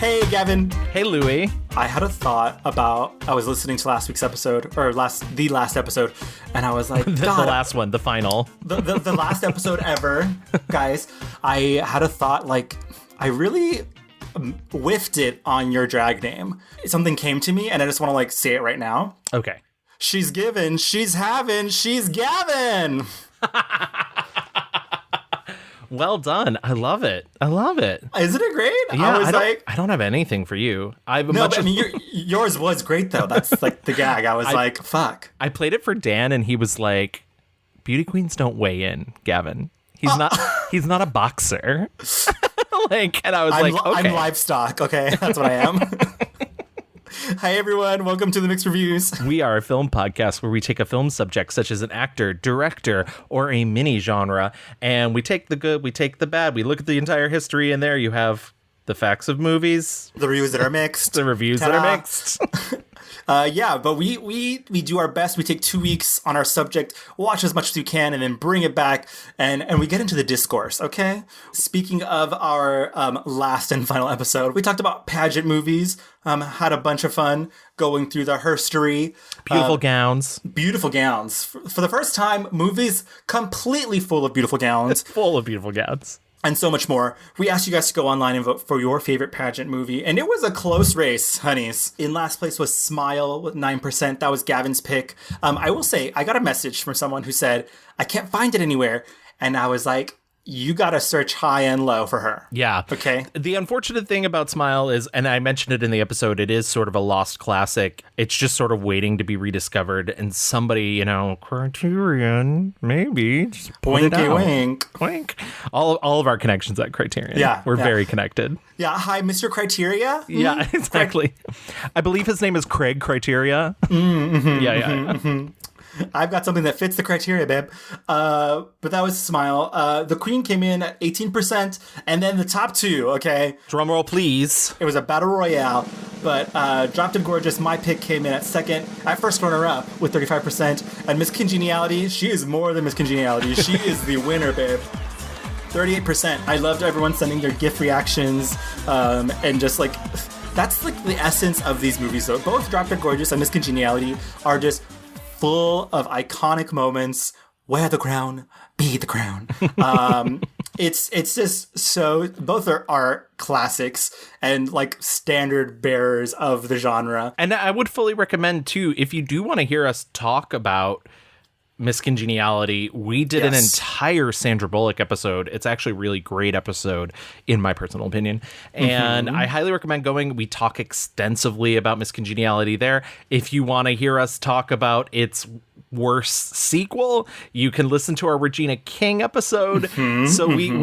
Hey, Gavin. Hey, Louie. I had a thought about, I was listening to last week's episode, or the last episode, and I was like, the last one, the final. The last episode ever, guys. I had a thought, like, I really whiffed it on your drag name. Something came to me, and I just want to, like, say it right now. Okay. She's giving, she's having, she's Gavin. Well done. I love it. I love it. Isn't it great? Yeah, I don't have anything for you. Yours was great, though. That's like the gag. I was like, fuck. I played it for Dan, and he was like, beauty queens don't weigh in, Gavin. He's not a boxer. And I was okay. I'm livestock, okay? That's what I am. Hi, everyone. Welcome to the Mixed Reviews. We are a film podcast where we take a film subject, such as an actor, director, or a mini genre, and we take the good, we take the bad, we look at the entire history, and there you have the facts of movies. The reviews that are mixed. The reviews that are mixed. But we do our best. We take 2 weeks on our subject, watch as much as we can, and then bring it back, and we get into the discourse, okay? Speaking of our last and final episode, we talked about pageant movies, had a bunch of fun going through the herstory. Beautiful gowns. Beautiful gowns. For the first time, movies completely full of beautiful gowns. It's full of beautiful gowns. And so much more. We asked you guys to go online and vote for your favorite pageant movie, and it was a close race, honeys. In last place was Smile with 9%. That was Gavin's pick. I will say, I got a message from someone who said, I can't find it anywhere. And I was like, you gotta search high and low for her. Yeah. Okay. The unfortunate thing about Smile is, and I mentioned it in the episode, it is sort of a lost classic. It's just sort of waiting to be rediscovered. And somebody, Criterion, maybe, just put it out. Wink. Wink. All of our connections at Criterion. Yeah. We're very connected. Yeah. Hi, Mr. Criteria. Yeah, exactly. I believe his name is Craig Criteria. Mm-hmm, yeah. Mm-hmm. I've got something that fits the criteria, babe. But that was Smile. The Queen came in at 18%, and then the top two, okay? Drum roll, please. It was a battle royale, but Drop Dead Gorgeous, my pick, came in at second. At first runner-up with 35%. And Miss Congeniality, she is more than Miss Congeniality. She is the winner, babe. 38%. I loved everyone sending their GIF reactions, and just like, that's like the essence of these movies, though. Both Drop Dead Gorgeous and Miss Congeniality are just full of iconic moments. Wear the crown, be the crown. It's just so, both are classics and like standard bearers of the genre. And I would fully recommend too, if you do want to hear us talk about Miss Congeniality, we did an entire Sandra Bullock episode. It's actually a really great episode, in my personal opinion. And I highly recommend going. We talk extensively about Miss Congeniality there. If you want to hear us talk about its worst sequel, you can listen to our Regina King episode. So we've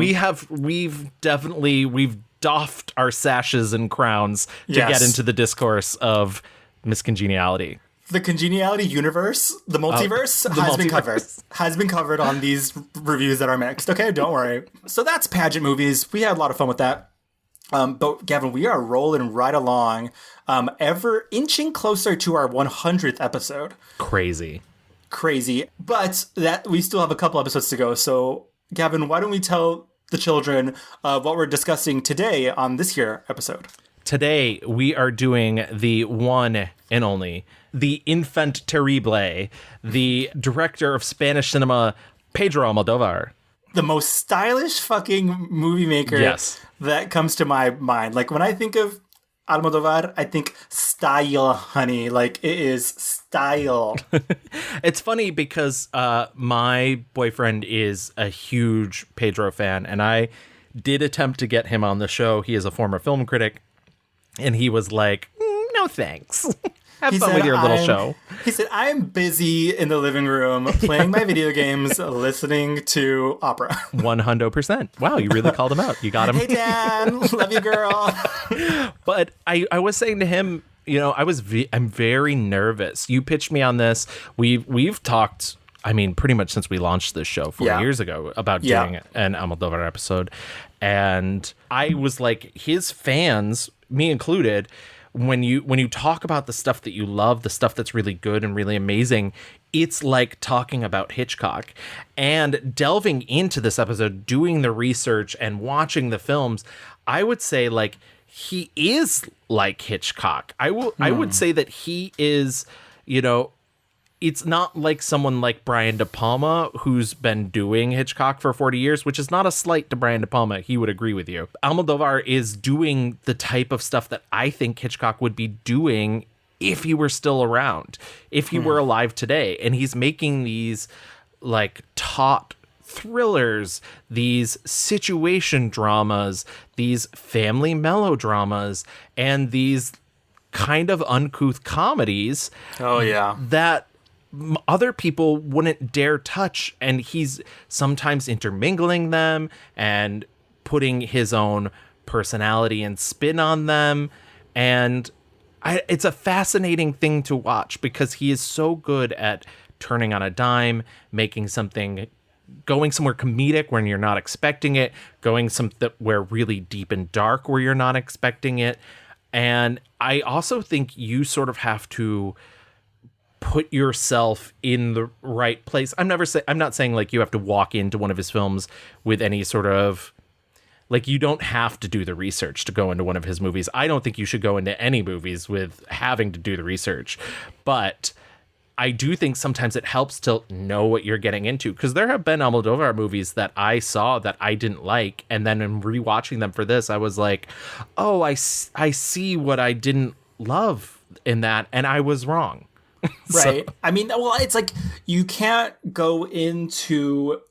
doffed our sashes and crowns to get into the discourse of Miss Congeniality. The Congeniality universe, the multiverse, has been covered on these reviews that are mixed. Okay, don't worry. So that's pageant movies. We had a lot of fun with that. But Gavin, we are rolling right along, ever inching closer to our 100th episode. Crazy. But that we still have a couple episodes to go. So Gavin, why don't we tell the children what we're discussing today on this here episode? Today, we are doing the one and only, the infant terrible, the director of Spanish cinema, Pedro Almodóvar. The most stylish fucking movie maker that comes to my mind. Like, when I think of Almodóvar, I think style, honey. Like, it is style. It's funny because my boyfriend is a huge Pedro fan, and I did attempt to get him on the show. He is a former film critic. And he was like, no thanks. Have fun with your little show. He said, I am busy in the living room playing my video games, listening to opera. 100%. Wow, you really called him out. You got him. Hey, Dan. Love you, girl. But I was saying to him, I'm very nervous. You pitched me on this. We've talked, pretty much since we launched this show 4 years ago about doing an Almodóvar episode. And I was like, his fans, me included, when you talk about the stuff that you love, the stuff that's really good and really amazing, it's like talking about Hitchcock. And delving into this episode, doing the research and watching the films, I would say, like, he is like Hitchcock. I would say that he is, it's not like someone like Brian De Palma, who's been doing Hitchcock for 40 years, which is not a slight to Brian De Palma. He would agree with you. Almodóvar is doing the type of stuff that I think Hitchcock would be doing if he were still around, if he were alive today. And he's making these like taut thrillers, these situation dramas, these family melodramas, and these kind of uncouth comedies. Oh, yeah. That other people wouldn't dare touch, and he's sometimes intermingling them and putting his own personality and spin on them. And it's a fascinating thing to watch because he is so good at turning on a dime, making something, going somewhere comedic when you're not expecting it, going somewhere really deep and dark where you're not expecting it. And I also think you sort of have to put yourself in the right place. I'm not saying like you have to walk into one of his films with any sort of, like, you don't have to do the research to go into one of his movies. I don't think you should go into any movies with having to do the research. But I do think sometimes it helps to know what you're getting into, because there have been Almodóvar movies that I saw that I didn't like, and then in rewatching them for this, I was like, oh, I see what I didn't love in that, and I was wrong. Right. So. I mean, well, it's like you can't go into,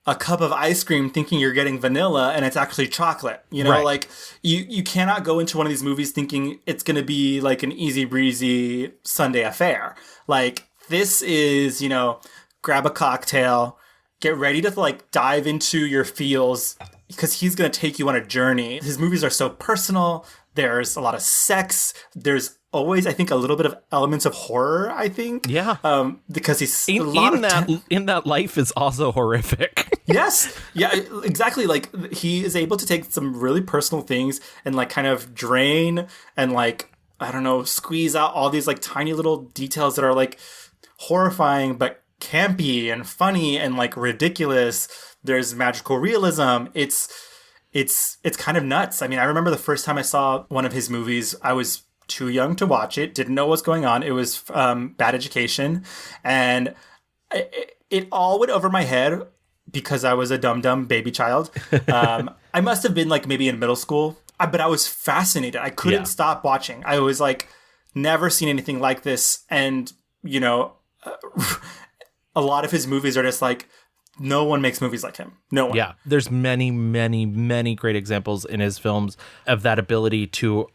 a cup of ice cream thinking you're getting vanilla and it's actually chocolate. Right. Like you cannot go into one of these movies thinking it's going to be like an easy breezy Sunday affair. Like, this is, grab a cocktail, get ready to like dive into your feels, because he's going to take you on a journey. His movies are so personal. There's a lot of sex. There's always, I think, a little bit of elements of horror, I think. Yeah. Because he's in that life is also horrific. Yes. Yeah, exactly. Like, he is able to take some really personal things and like kind of drain and like, I don't know, squeeze out all these like tiny little details that are like horrifying but campy and funny and like ridiculous. There's magical realism. It's kind of nuts. I mean, I remember the first time I saw one of his movies, I was too young to watch it, didn't know what's going on. It was Bad Education, and it all went over my head because I was a dumb baby child. I must have been like maybe in middle school, but I was fascinated. I couldn't stop watching. I was like, never seen anything like this. And, a lot of his movies are just like, no one makes movies like him. No one. Yeah, there's many, many, many great examples in his films of that ability to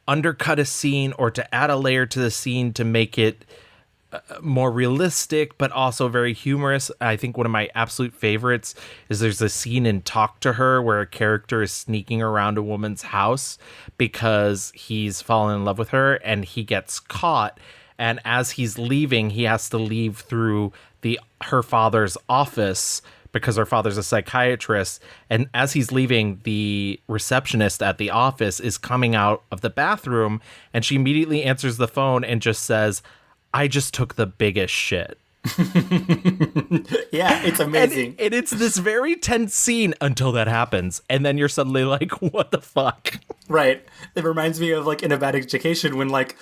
undercut a scene or to add a layer to the scene to make it more realistic, but also very humorous. I think one of my absolute favorites is there's a scene in Talk to Her where a character is sneaking around a woman's house because he's fallen in love with her, and he gets caught. And as he's leaving, he has to leave through her father's office because her father's a psychiatrist. And as he's leaving, the receptionist at the office is coming out of the bathroom, and she immediately answers the phone and just says, "I just took the biggest shit." Yeah, it's amazing. And it's this very tense scene until that happens. And then you're suddenly like, what the fuck? Right. It reminds me of like in A Bad Education when like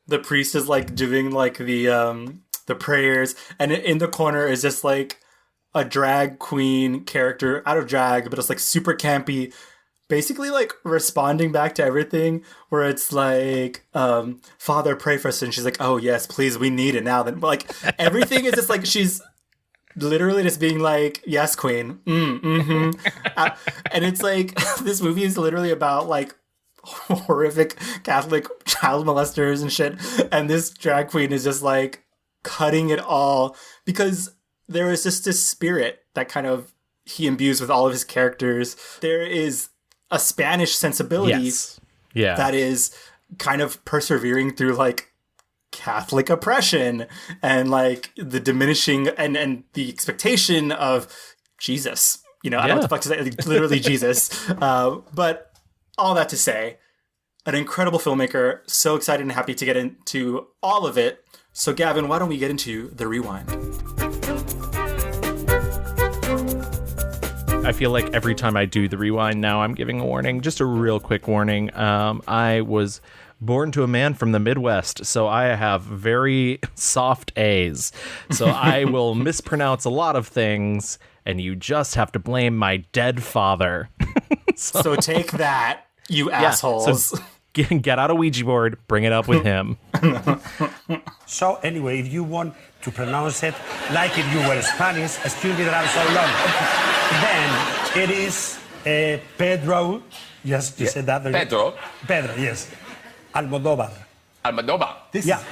the priest is like doing like the prayers, and in the corner is just like a drag queen character out of drag, but it's like super campy, basically like responding back to everything, where it's like, Father, pray for us, and she's like, oh yes, please, we need it now. Then like everything is just like she's literally just being like, yes, queen. And it's like this movie is literally about like horrific Catholic child molesters and shit, and this drag queen is just like cutting it all, because there is just this spirit that kind of he imbues with all of his characters. There is a Spanish sensibility that is kind of persevering through like Catholic oppression and like the diminishing and the expectation of Jesus. I don't know what the fuck to say, like, literally Jesus. But all that to say, an incredible filmmaker. So excited and happy to get into all of it. So Gavin, why don't we get into the rewind? I feel like every time I do the rewind now, I'm giving a warning. Just a real quick warning. I was born to a man from the Midwest, so I have very soft A's. So I will mispronounce a lot of things, and you just have to blame my dead father. So take that, you assholes. So get out a Ouija board, bring it up with him. So anyway, if you want to pronounce it like if you were Spanish, excuse me that I'm so long, then it is Pedro. Yes, you said that. Pedro, yes. Almodóvar. Yeah.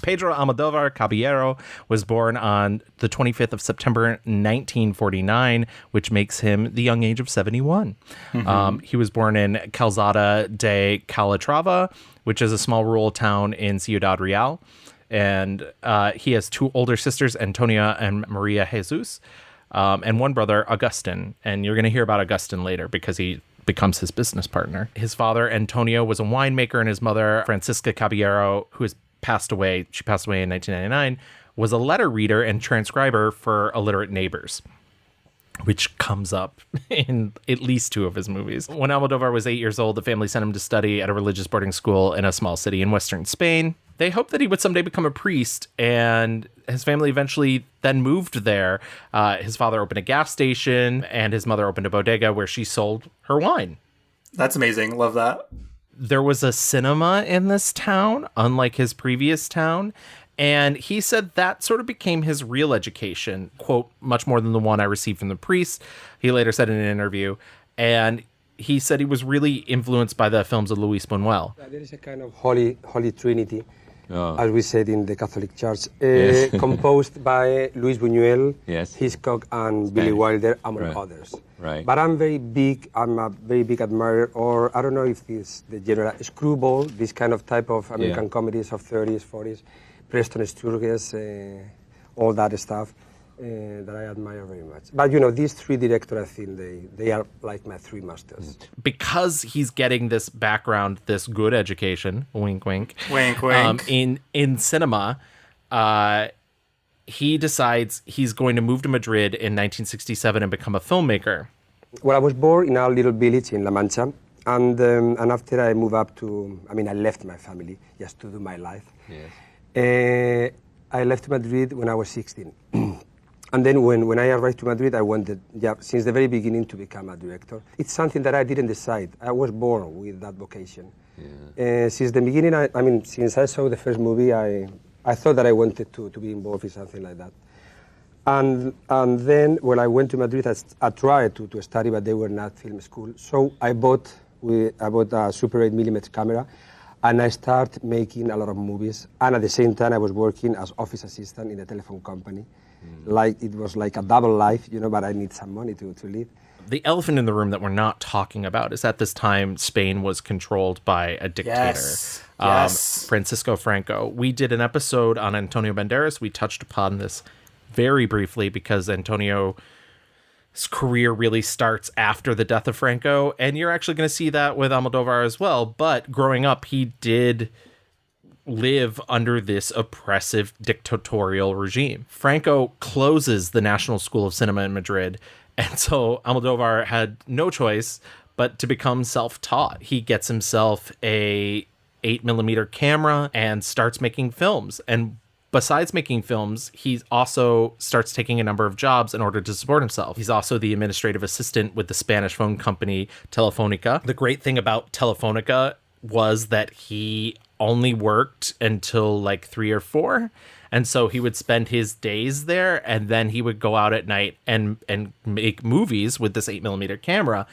Pedro Almodóvar Caballero was born on the 25th of September 1949, which makes him the young age of 71. He was born in Calzada de Calatrava, which is a small rural town in Ciudad Real. And he has two older sisters, Antonia and Maria Jesus, and one brother, Augustin. And you're going to hear about Augustin later because he becomes his business partner. His father, Antonio, was a winemaker, and his mother, Francisca Caballero, who has passed away, she passed away in 1999, was a letter reader and transcriber for illiterate neighbors, which comes up in at least two of his movies. When Almodóvar was 8 years old, the family sent him to study at a religious boarding school in a small city in western Spain. They hoped that he would someday become a priest, and his family eventually then moved there. His father opened a gas station, and his mother opened a bodega where she sold her wine. That's amazing. Love that. There was a cinema in this town, unlike his previous town. And he said that sort of became his real education, quote, much more than the one I received from the priest, he later said in an interview. And he said he was really influenced by the films of Luis Buñuel. There is a kind of holy trinity, as we said in the Catholic Church, composed by Luis Buñuel, Hitchcock, and Billy Wilder, among others. Right. But I'm a very big admirer, or I don't know if it's the general screwball, this kind of type of American comedies of 30s, 40s, Preston Sturges, all that stuff that I admire very much. But, you know, these three directors, I think they are like my three masters. Because he's getting this background, this good education, wink, wink. Wink, wink. In cinema, he decides he's going to move to Madrid in 1967 and become a filmmaker. Well, I was born in a little village in La Mancha. And after I moved up I left my family just to do my life. Yes. I left Madrid when I was 16. And then when I arrived to Madrid, I wanted, since the very beginning, to become a director. It's something that I didn't decide. I was born with that vocation. Yeah. Since the beginning, since I saw the first movie, I thought that I wanted to be involved in something like that. And then when I went to Madrid, I tried to study, but they were not film school. So I bought a Super 8mm camera, and I started making a lot of movies. And at the same time, I was working as office assistant in a telephone company. Like it was like a double life, but I need some money to live. The elephant in the room that we're not talking about is at this time, Spain was controlled by a dictator, Yes. Francisco Franco. We did an episode on Antonio Banderas. We touched upon this very briefly because Antonio's career really starts after the death of Franco. And you're actually going to see that with Almodóvar as well. But growing up, he did live under this oppressive dictatorial regime. Franco closes the National School of Cinema in Madrid, and so Almodóvar had no choice but to become self-taught. He gets himself a 8mm camera and starts making films. And besides making films, he also starts taking a number of jobs in order to support himself. He's also the administrative assistant with the Spanish phone company Telefónica. The great thing about Telefónica was that he only worked until like 3 or 4. And so he would spend his days there, and then he would go out at night and make movies with this 8mm camera.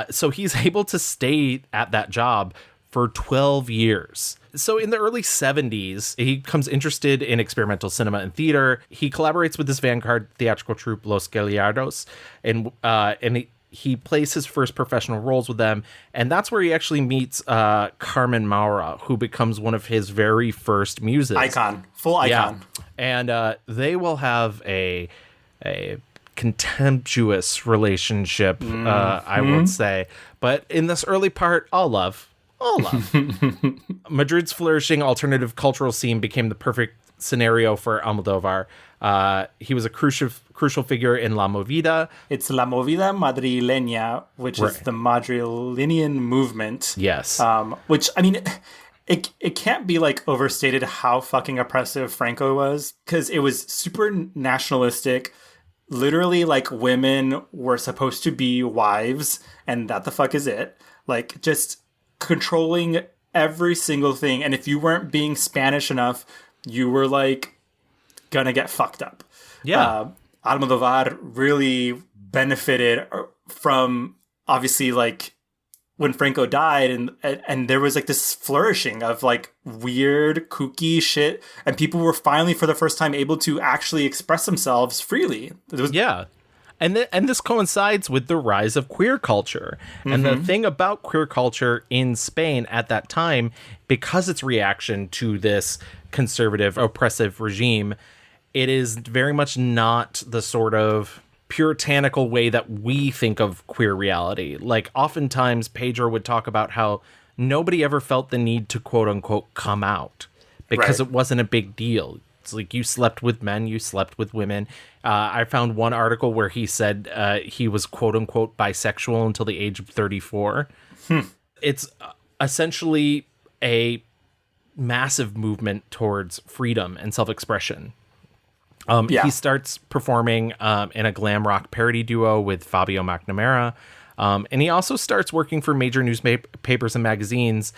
So he's able to stay at that job for 12 years. So in the early 70s, he becomes interested in experimental cinema and theater. He collaborates with this vanguard theatrical troupe, Los Gallardos, and he plays his first professional roles with them. And that's where he actually meets Carmen Maura, who becomes one of his very first muses. Icon. Full icon. Yeah. And they will have a contemptuous relationship, I would say. But in this early part, all love. Madrid's flourishing alternative cultural scene became the perfect scenario for Almodóvar. He was a crucial figure in La Movida. It's La Movida Madrileña, which is the Madrileñan movement. Yes. Which, I mean, it can't be like overstated how fucking oppressive Franco was, because it was super nationalistic. Literally, like, women were supposed to be wives, and that the fuck is it. Like, just controlling every single thing. And if you weren't being Spanish enough, you were, like, gonna get fucked up. Yeah. Almodóvar really benefited from, obviously, like, when Franco died, and there was, like, this flourishing of, like, weird, kooky shit, and people were finally, for the first time, able to actually express themselves freely. Yeah. And this coincides with the rise of queer culture. And the thing about queer culture in Spain at that time, because its reaction to this conservative, oppressive regime, it is very much not the sort of puritanical way that we think of queer reality. Like, oftentimes Pedro would talk about how nobody ever felt the need to quote unquote come out because it wasn't a big deal. It's like, you slept with men, you slept with women. I found one article where he said he was quote unquote bisexual until the age of 34. It's essentially a massive movement towards freedom and self-expression. He starts performing in a glam rock parody duo with Fabio McNamara. And he also starts working for major newspapers and magazines,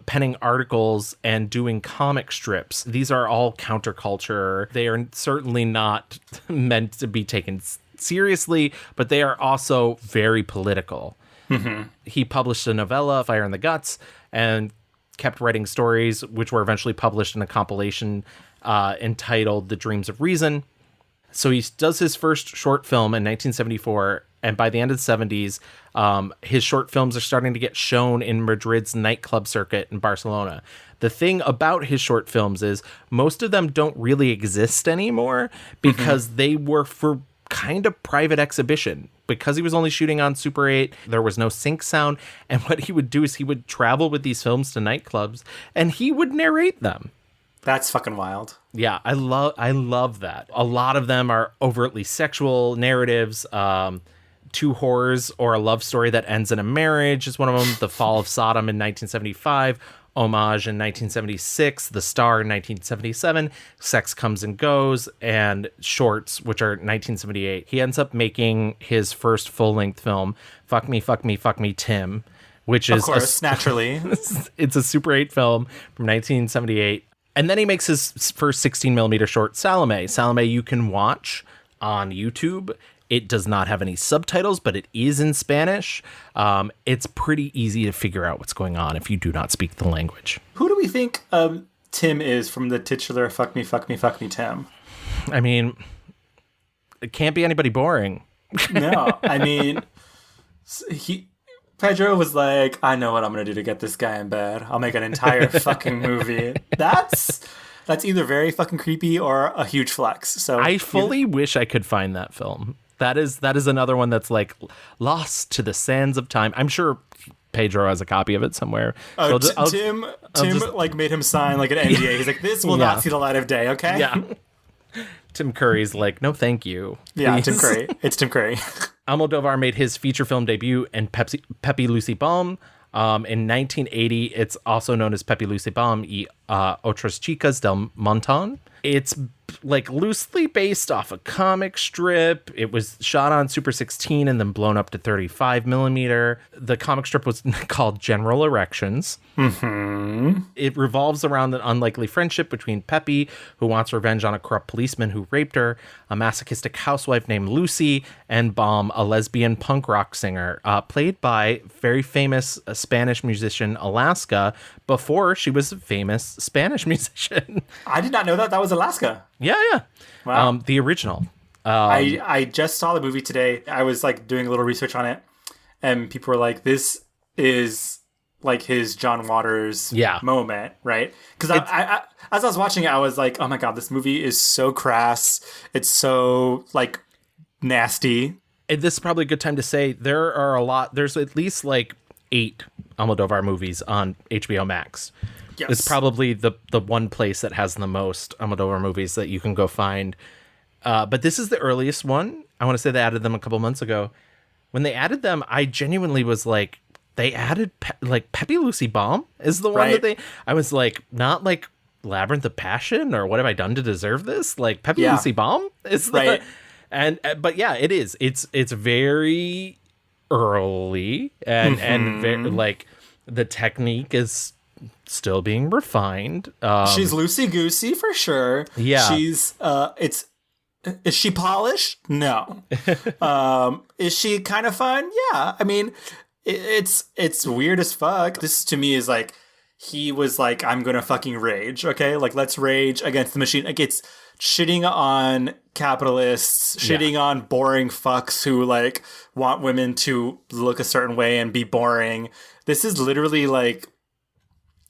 penning articles and doing comic strips. These are all counterculture. They are certainly not meant to be taken seriously, but they are also very political. He published a novella, Fire in the Guts, and kept writing stories, which were eventually published in a compilation entitled The Dreams of Reason. So he does his first short film in 1974, and by the end of the 70s, his short films are starting to get shown in Madrid's nightclub circuit in Barcelona. The thing about his short films is most of them don't really exist anymore because they were for kind of private exhibition. Because he was only shooting on Super 8, there was no sync sound, and what he would do is he would travel with these films to nightclubs, and he would narrate them. That's fucking wild. Yeah, I love that. A lot of them are overtly sexual narratives. Two Whores or A Love Story That Ends in a Marriage is one of them. The Fall of Sodom in 1975. Homage in 1976. The Star in 1977. Sex Comes and Goes. And Shorts, which are 1978. He ends up making his first full-length film, Fuck Me, Fuck Me, Fuck Me, Tim, which is... Of course, naturally. It's a Super 8 film from 1978. And then he makes his first 16mm short, Salome. Salome you can watch on YouTube. It does not have any subtitles, but it is in Spanish. It's pretty easy to figure out what's going on if you do not speak the language. Who do we think Tim is from the titular Fuck Me, Fuck Me, Fuck Me, Tim? I mean, it can't be anybody boring. No, I mean, Pedro was like, I know what I'm going to do to get this guy in bed. I'll make an entire fucking movie. That's either very fucking creepy or a huge flex. So I fully wish I could find that film. That is another one that's like lost to the sands of time. I'm sure Pedro has a copy of it somewhere. Oh, Tim like made him sign like an NDA. He's like, this will not see the light of day, okay? Yeah. Tim Curry's like, no, thank you. Yeah, please. Tim Curry. It's Tim Curry. Almodóvar made his feature film debut in Pepi Lucy Balm. In 1980, it's also known as Pepi Lucy Balm y Otras Chicas del Montón. It's like loosely based off a comic strip. It was shot on Super 16 and then blown up to 35mm. The comic strip was called General Erections. It revolves around an unlikely friendship between Pepi, who wants revenge on a corrupt policeman who raped her, a masochistic housewife named Luci, and Balm, a lesbian punk rock singer, played by very famous Spanish musician Alaska, before she was a famous Spanish musician. I did not know that was Alaska. Yeah. Wow. The original. I just saw the movie today. I was like doing a little research on it, and people were like, this is like his John Waters moment, right? Because I as I was watching it, I was like, oh my God, this movie is so crass. It's so like nasty. And this is probably a good time to say there's at least like 8 Almodóvar movies on HBO Max. Yes. It's probably the one place that has the most Almodóvar movies that you can go find. But this is the earliest one. I want to say they added them a couple months ago. When they added them, I genuinely was like, they added Pepi Luci Bomb is the one that I was like, not like Labyrinth of Passion or what have I done to deserve this? Like Pepi Luci Bomb is the, but yeah, it is. It's very early and very, like the technique is still being refined. She's loosey goosey for sure. Yeah, she's is she polished? No. Is she kind of fun? Yeah. I mean, it's weird as fuck. This to me is like, he was like, I'm gonna fucking rage, okay? Like, let's rage against the machine. Like, it's shitting on capitalists, shitting on boring fucks who, like, want women to look a certain way and be boring. This is literally, like,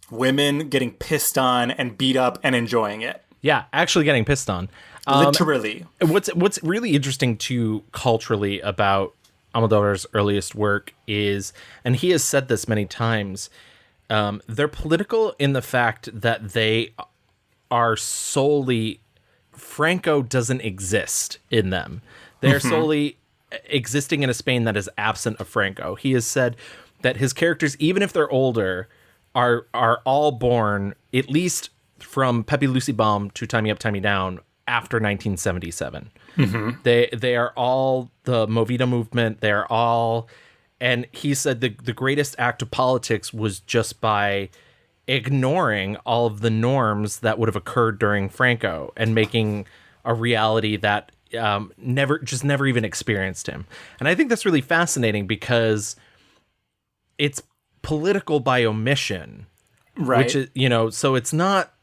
women getting pissed on and beat up and enjoying it. Yeah, actually getting pissed on. Literally. What's really interesting, too, culturally about Almodóvar's earliest work is, and he has said this many times, they're political in the fact that they are solely, Franco doesn't exist in them. They're solely existing in a Spain that is absent of Franco. He has said that his characters, even if they're older, are all born, at least from Pepi Luci Bomb to Tie Me Up, Tie Me Down, after 1977. They are all the Movida movement. They're all, and he said the greatest act of politics was just by ignoring all of the norms that would have occurred during Franco and making a reality that never even experienced him. And I think that's really fascinating because it's political by omission, right? Which is, so it's not.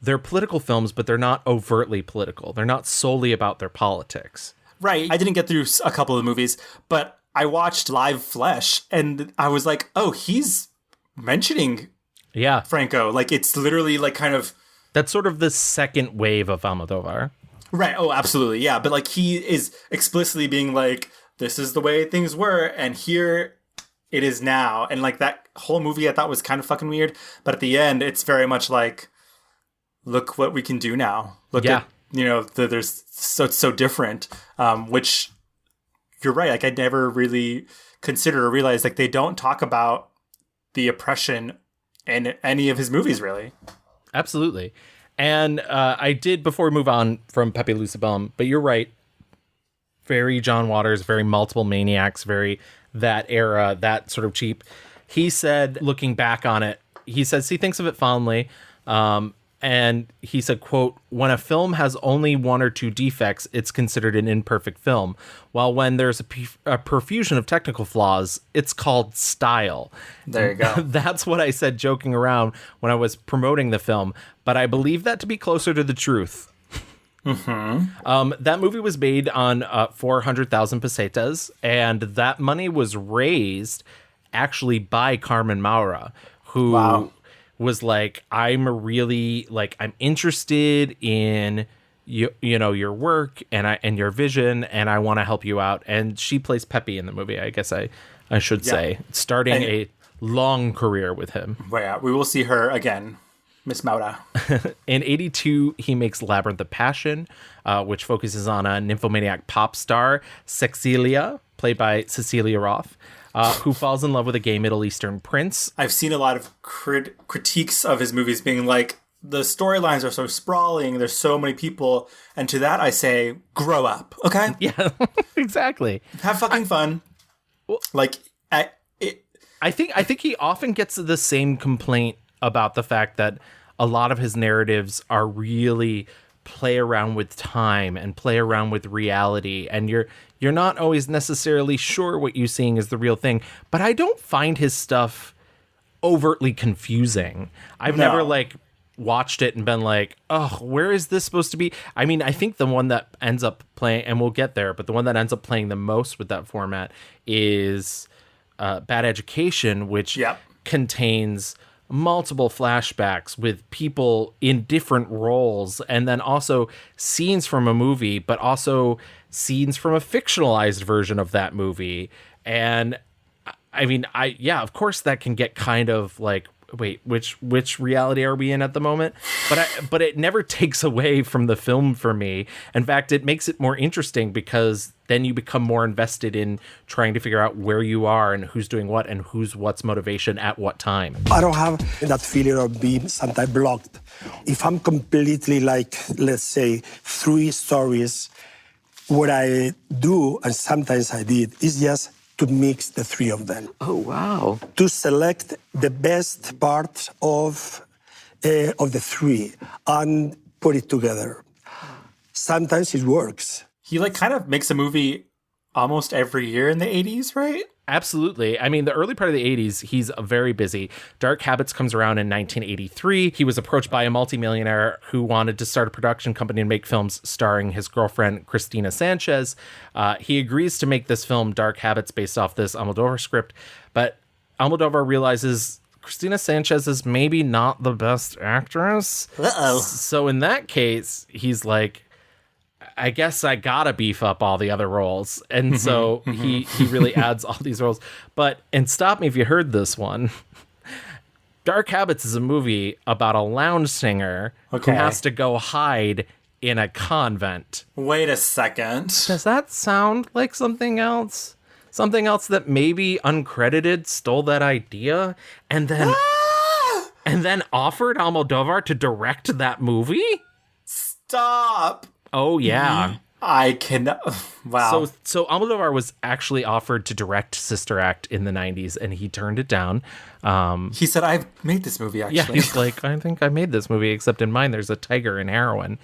They're political films, but they're not overtly political. They're not solely about their politics. Right. I didn't get through a couple of the movies, but I watched Live Flesh, and I was like, oh, he's mentioning Franco. Like, it's literally, like, kind of... That's sort of the second wave of Almodóvar. Right. Oh, absolutely. Yeah. But, like, he is explicitly being like, this is the way things were, and here it is now. And, like, that whole movie I thought was kind of fucking weird. But at the end, it's very much like... Look what we can do now. Look at, there's so different, which you're right. Like, I never really considered or realized, like, they don't talk about the oppression in any of his movies, really. Absolutely. And I did, before we move on from Pepi Luci Bomb, but you're right. Very John Waters, very Multiple Maniacs, very that era, that sort of cheap. He said, looking back on it, he says he thinks of it fondly. And he said, quote, when a film has only one or two defects, it's considered an imperfect film. While when there's a profusion of technical flaws, it's called style. There you go. That's what I said joking around when I was promoting the film. But I believe that to be closer to the truth. That movie was made on 400,000 pesetas. And that money was raised actually by Carmen Maura, who... Wow. Was like, I'm interested in your work and your vision, and I want to help you out. And she plays Pepi in the movie, I guess I should say, starting a long career with him. Well, yeah, we will see her again, Miss Maura. In 1982, he makes Labyrinth of Passion, which focuses on a nymphomaniac pop star, Sexilia, played by Cecilia Roth. Who falls in love with a gay Middle Eastern prince. I've seen a lot of critiques of his movies being like, the storylines are so sprawling, there's so many people, and to that I say, grow up, okay? Yeah, exactly. Have fucking fun. Like, I think he often gets the same complaint about the fact that a lot of his narratives are really play around with time and play around with reality, and you're not always necessarily sure what you're seeing is the real thing. But I don't find his stuff overtly confusing. I've never watched it and been like, oh, where is this supposed to be? I mean, I think the one that ends up playing, and we'll get there, but the one that ends up playing the most with that format is Bad Education, which contains multiple flashbacks with people in different roles, and then also scenes from a movie, but also scenes from a fictionalized version of that movie. And I mean, of course that can get kind of like wait, which reality are we in at the moment? But it never takes away from the film for me. In fact, it makes it more interesting because then you become more invested in trying to figure out where you are and who's doing what and what's motivation at what time. I don't have that feeling of being sometimes blocked. If I'm completely like, let's say, 3 stories, what I do, and sometimes I did, is just to mix the 3 of them. Oh, wow. To select the best part of the 3 and put it together. Sometimes it works. He like kind of makes a movie almost every year in the 80s, right? Absolutely. I mean, the early part of the 80s, he's very busy. Dark Habits comes around in 1983. He was approached by a multimillionaire who wanted to start a production company and make films starring his girlfriend, Cristina Sanchez. He agrees to make this film, Dark Habits, based off this Almodóvar script. But Almodóvar realizes Cristina Sanchez is maybe not the best actress. Uh-oh. So in that case, he's like, I guess I gotta beef up all the other roles. And so he really adds all these roles. But, and stop me if you heard this one, Dark Habits is a movie about a lounge singer who has to go hide in a convent. Wait a second. Does that sound like something else? Something else that maybe uncredited stole that idea and then offered Almodóvar to direct that movie? Stop. Oh, yeah. I can. Wow. So Almodóvar was actually offered to direct Sister Act in the 90s, and he turned it down. He said, I've made this movie, actually. Yeah, he's like, I think I made this movie, except in mine there's a tiger and heroin.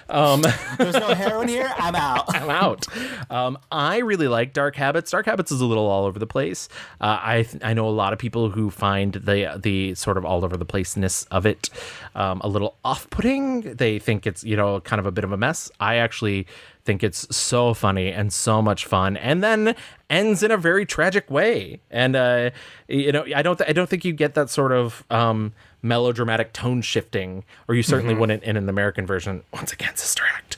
There's no heroin here? I'm out. I'm out. I really like Dark Habits. Dark Habits is a little all over the place. I know a lot of people who find the sort of all over the placeness of it a little off-putting. They think it's, kind of a bit of a mess. I actually think it's so funny and so much fun, and then ends in a very tragic way. And I don't think you get that sort of melodramatic tone shifting, or you certainly wouldn't in an American version. Once again, Sister Act.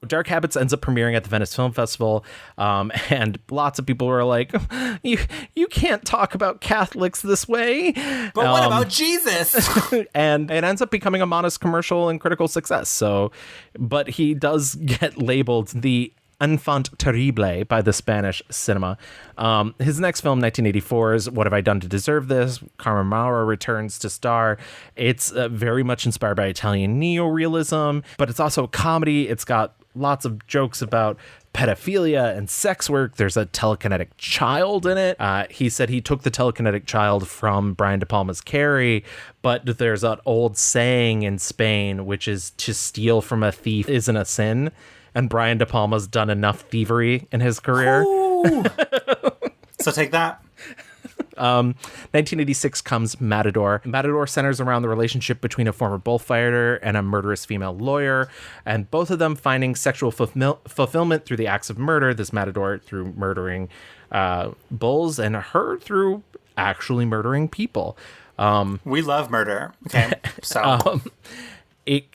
Dark Habits ends up premiering at the Venice Film Festival, and lots of people were like, you can't talk about Catholics this way. But what about Jesus? And it ends up becoming a modest commercial and critical success. But he does get labeled the enfant terrible by the Spanish cinema. His next film, 1984, is What Have I Done to Deserve This? Carmen Maura returns to star. It's very much inspired by Italian neorealism, but it's also a comedy. It's got lots of jokes about pedophilia and sex work. There's a telekinetic child in it. He said he took the telekinetic child from Brian De Palma's Carrie, but there's an old saying in Spain, which is to steal from a thief isn't a sin. And Brian De Palma's done enough thievery in his career. So take that. 1986 comes Matador. Matador centers around the relationship between a former bullfighter and a murderous female lawyer, and both of them finding sexual fulfillment through the acts of murder. This Matador through murdering bulls, and her through actually murdering people. We love murder. Okay, so it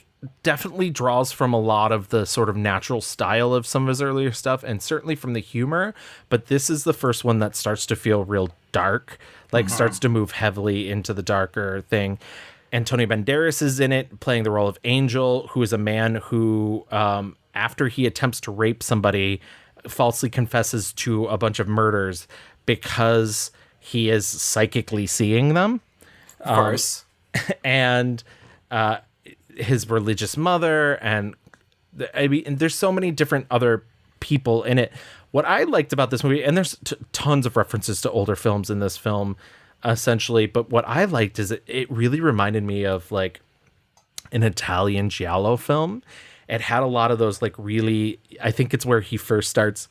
definitely draws from a lot of the sort of natural style of some of his earlier stuff, and certainly from the humor, but this is the first one that starts to feel real dark, starts to move heavily into the darker thing. Antonio Banderas is in it, playing the role of Angel, who is a man who, after he attempts to rape somebody, falsely confesses to a bunch of murders because he is psychically seeing them. Of course. And his religious mother, and there's so many different other people in it. What I liked about this movie, and there's tons of references to older films in this film, essentially, but what I liked is it really reminded me of like an Italian giallo film. It had a lot of those really, I think it's where he first starts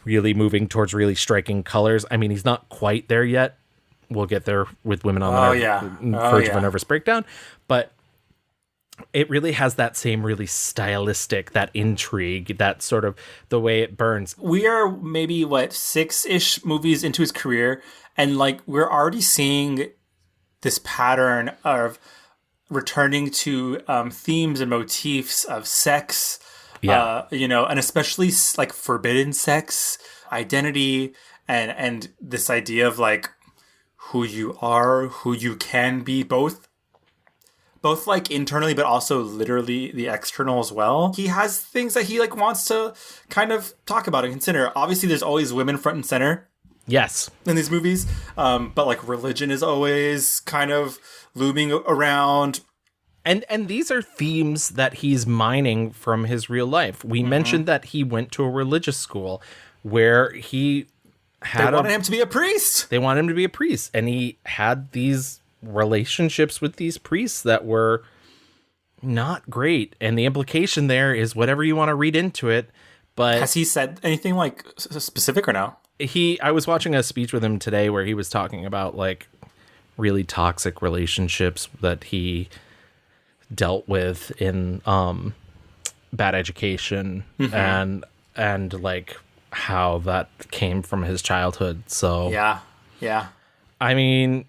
really moving towards really striking colors. I mean, he's not quite there yet. We'll get there with Women on the Verge of a Nervous Breakdown, but it really has that same really stylistic, that intrigue, that sort of the way it burns. We are maybe 6-ish movies into his career, and we're already seeing this pattern of returning to themes and motifs of sex, and especially forbidden sex, identity, and this idea of who you are, who you can be, both like internally, but also literally the external as well. He has things that he like wants to kind of talk about and consider. Obviously, there's always women front and center. Yes. In these movies. But like religion is always kind of looming around. And these are themes that he's mining from his real life. We mentioned that he went to a religious school where he had They wanted him to be a priest. They wanted him to be a priest. And he had these relationships with these priests that were not great. And the implication there is whatever you want to read into it. But has he said anything like specific or no? I was watching a speech with him today where he was talking about like really toxic relationships that he dealt with in Bad Education and like how that came from his childhood. So yeah. I mean,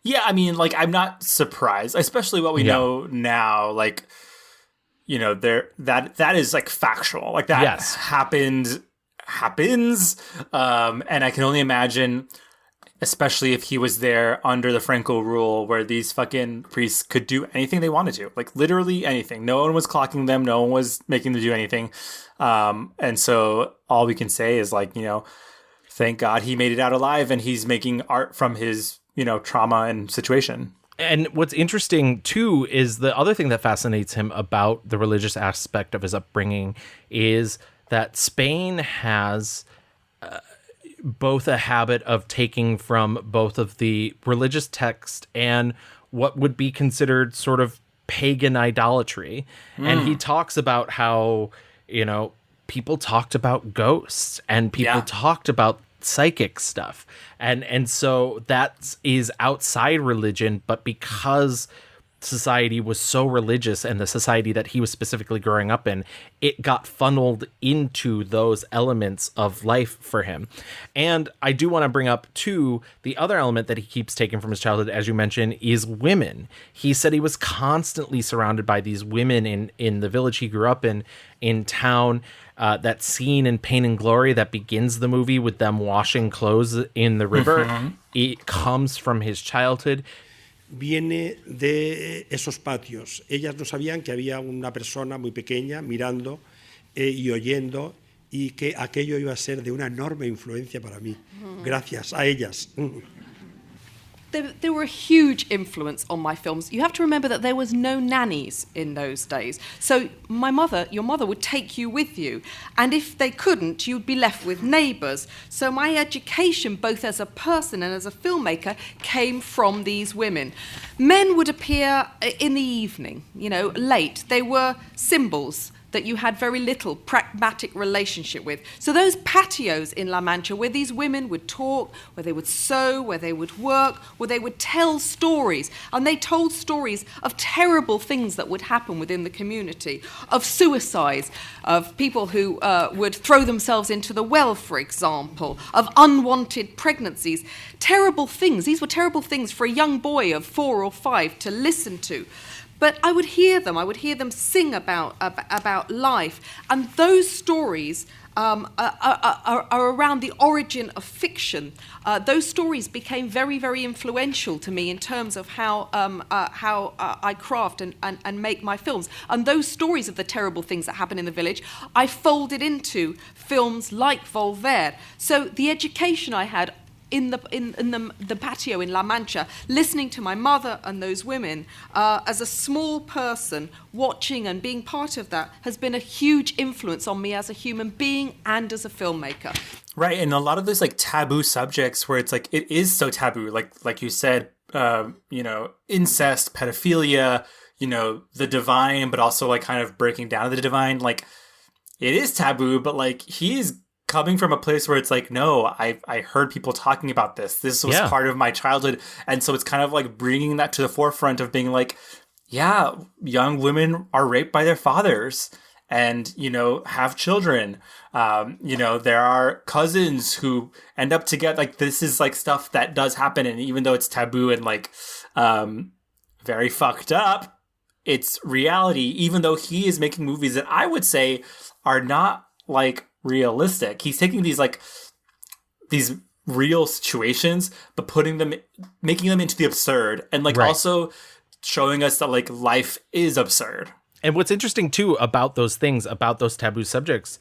like I'm not surprised, especially what we know now. Like, you know, that is like factual. Like that happens. And I can only imagine, especially if he was there under the Franco rule where these fucking priests could do anything they wanted to, like literally anything. No one was clocking them. No one was making them do anything. And so all we can say is like, you know, thank God he made it out alive and he's making art from his, you know, trauma and situation. And what's interesting too is the other thing that fascinates him about the religious aspect of his upbringing is that Spain has both a habit of taking from both of the religious text and what would be considered sort of pagan idolatry. And he talks about how, you know, people talked about ghosts and people talked about psychic stuff. And so that is outside religion, but because society was so religious and the society that he was specifically growing up in, it got funneled into those elements of life for him. And I do want to bring up too, the other element that he keeps taking from his childhood, as you mentioned, is women. He said he was constantly surrounded by these women in the village he grew up in town. That scene in Pain and Glory that begins the movie with them washing clothes in the river, it comes from his childhood. Viene de esos patios. Ellas no sabían que había una persona muy pequeña mirando y oyendo y que aquello iba a ser de una enorme influencia para mí. Gracias a ellas. They were a huge influence on my films. You have to remember that there was no nannies in those days. So your mother would take you with you. And if they couldn't, you'd be left with neighbours. So my education, both as a person and as a filmmaker, came from these women. Men would appear in the evening, you know, late. They were symbols that you had very little pragmatic relationship with. So those patios in La Mancha where these women would talk, where they would sew, where they would work, where they would tell stories. And they told stories of terrible things that would happen within the community, of suicides, of people who would throw themselves into the well, for example, of unwanted pregnancies. Terrible things. These were terrible things for a young boy of 4 or 5 to listen to. But I would hear them sing about life. And those stories are around the origin of fiction. Those stories became very, very influential to me in terms of how I craft and make my films. And those stories of the terrible things that happen in the village, I folded into films like Volver. So the education I had in the patio in La Mancha, listening to my mother and those women, as a small person, watching and being part of that, has been a huge influence on me as a human being and as a filmmaker. Right, and a lot of those like taboo subjects where it's like it is so taboo, like you said, you know, incest, pedophilia, you know, the divine, but also like kind of breaking down the divine. Like it is taboo, but like he's coming from a place where it's like, no, I heard people talking about this. This was part of my childhood. And so it's kind of like bringing that to the forefront of being like, yeah, young women are raped by their fathers and, you know, have children. You know, there are cousins who end up together. Like this is like stuff that does happen. And even though it's taboo and like very fucked up, it's reality, even though he is making movies that I would say are not like realistic. He's taking these real situations, but making them into the absurd, and like Right. also showing us that like life is absurd. And what's interesting too about those things, about those taboo subjects,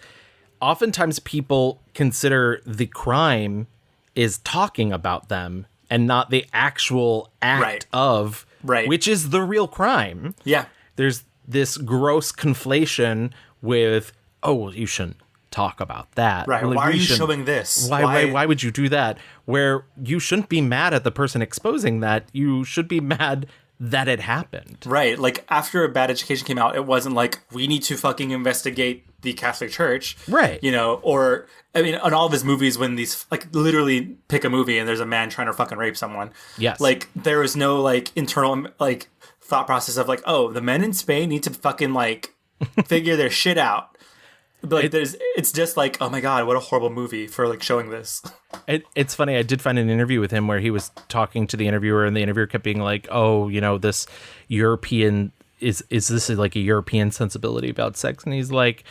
oftentimes people consider the crime is talking about them and not the actual act Right. of, Right. which is the real crime. Yeah. There's this gross conflation with, oh, well, you shouldn't talk about that. Right. Well, Why are we you shouldn't- showing this? Why would you do that? Where you shouldn't be mad at the person exposing that. You should be mad that it happened. Right. Like after A Bad Education came out, it wasn't like we need to fucking investigate the Catholic Church. Right. You know, or I mean, on all of his movies, when these like literally pick a movie and there's a man trying to fucking rape someone. Yes. Like there was no like internal like thought process of like, oh, the men in Spain need to fucking like figure their shit out. But like, it's just like, oh my god, what a horrible movie for like showing this. It's funny. I did find an interview with him where he was talking to the interviewer, and the interviewer kept being like, "Oh, you know, this European is this like a European sensibility about sex?" And he's like,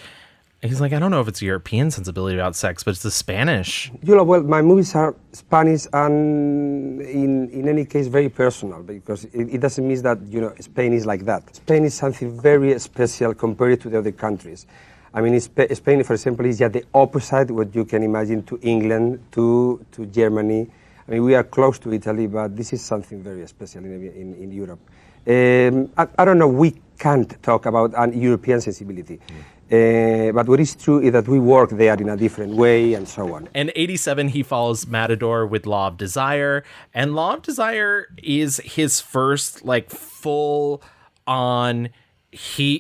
I don't know if it's a European sensibility about sex, but it's the Spanish. You know, well, my movies are Spanish and in any case very personal, because it doesn't mean that, you know, Spain is like that. Spain is something very special compared to the other countries. I mean, Spain, for example, is just the opposite what you can imagine to England, to Germany. I mean, we are close to Italy, but this is something very special in Europe. I don't know, we can't talk about an European sensibility. But what is true is that we work there in a different way and so on. And 87, he follows Matador with Law of Desire. And Law of Desire is his first, like, full on, he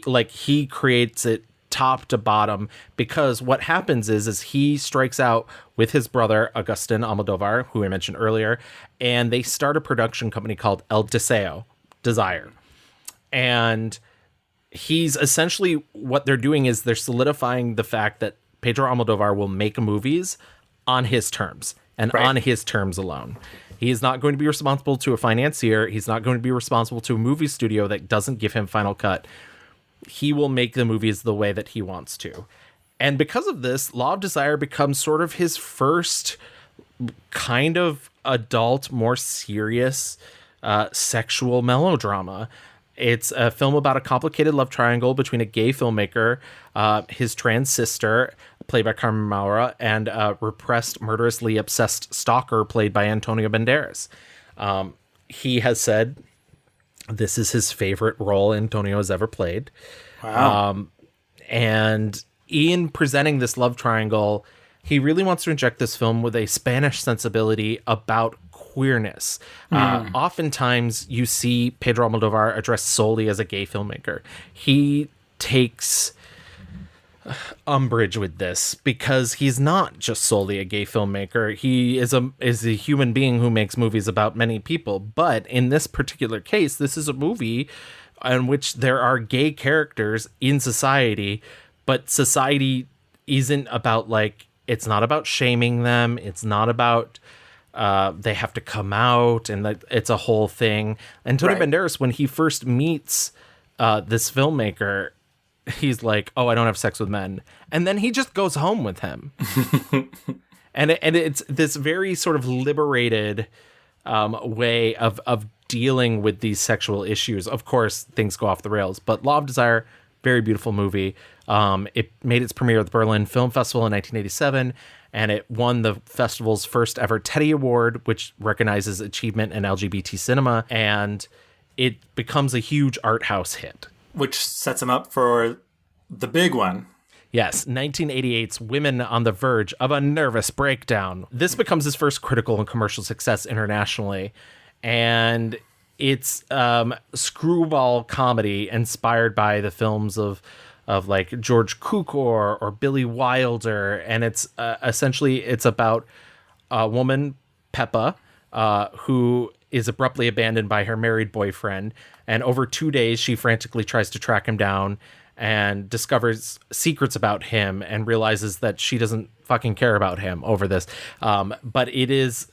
creates it top to bottom, because what happens is he strikes out with his brother, Agustin Almodóvar, who I mentioned earlier, and they start a production company called El Deseo, Desire. And he's essentially, what they're doing is they're solidifying the fact that Pedro Almodóvar will make movies on his terms and Right. on his terms alone. He is not going to be responsible to a financier. He's not going to be responsible to a movie studio that doesn't give him final cut. He will make the movies the way that he wants to. And because of this, Law of Desire becomes sort of his first kind of adult, more serious sexual melodrama. It's a film about a complicated love triangle between a gay filmmaker, his trans sister, played by Carmen Maura, and a repressed, murderously obsessed stalker, played by Antonio Banderas. He has said this is his favorite role Antonio has ever played. Wow. And in presenting this love triangle, he really wants to inject this film with a Spanish sensibility about queerness. Oftentimes you see Pedro Almodóvar addressed solely as a gay filmmaker. He takes umbrage with this because he's not just solely a gay filmmaker. He is a human being who makes movies about many people. But in this particular case, this is a movie in which there are gay characters in society, but society isn't about, like, it's not about shaming them. It's not about they have to come out, and it's a whole thing. Antonio Right. Banderas, when he first meets this filmmaker, he's like, oh, I don't have sex with men. And then he just goes home with him. and it's this very sort of liberated way of dealing with these sexual issues. Of course, things go off the rails, but Law of Desire, very beautiful movie. It made its premiere at the Berlin Film Festival in 1987, and it won the festival's first ever Teddy Award, which recognizes achievement in LGBT cinema, and it becomes a huge art house hit. Which sets him up for the big one. Yes, 1988's Women on the Verge of a Nervous Breakdown. This becomes his first critical and commercial success internationally, and it's screwball comedy inspired by the films of like George Cukor or Billy Wilder, and it's essentially it's about a woman, Peppa, who is abruptly abandoned by her married boyfriend, and over 2 days she frantically tries to track him down and discovers secrets about him and realizes that she doesn't fucking care about him over this. But it is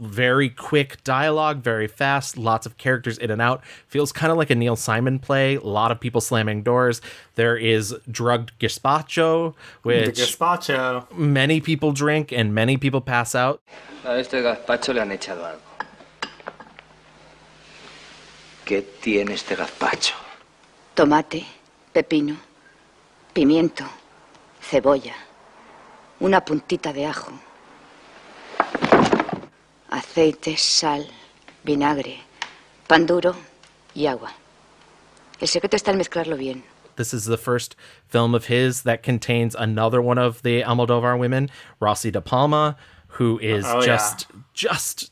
very quick dialogue, very fast, lots of characters in and out. Feels kind of like a Neil Simon play. A lot of people slamming doors. There is drugged gazpacho, which many people drink and many people pass out. A este gazpacho le han echado algo. ¿Qué tiene este gazpacho? Tomate, pepino, pimiento, cebolla, una puntita de ajo, aceite, sal, vinagre, pan duro y agua. El secreto está en mezclarlo bien. This is the first film of his that contains another one of the Almodóvar women, Rossi de Palma, who is just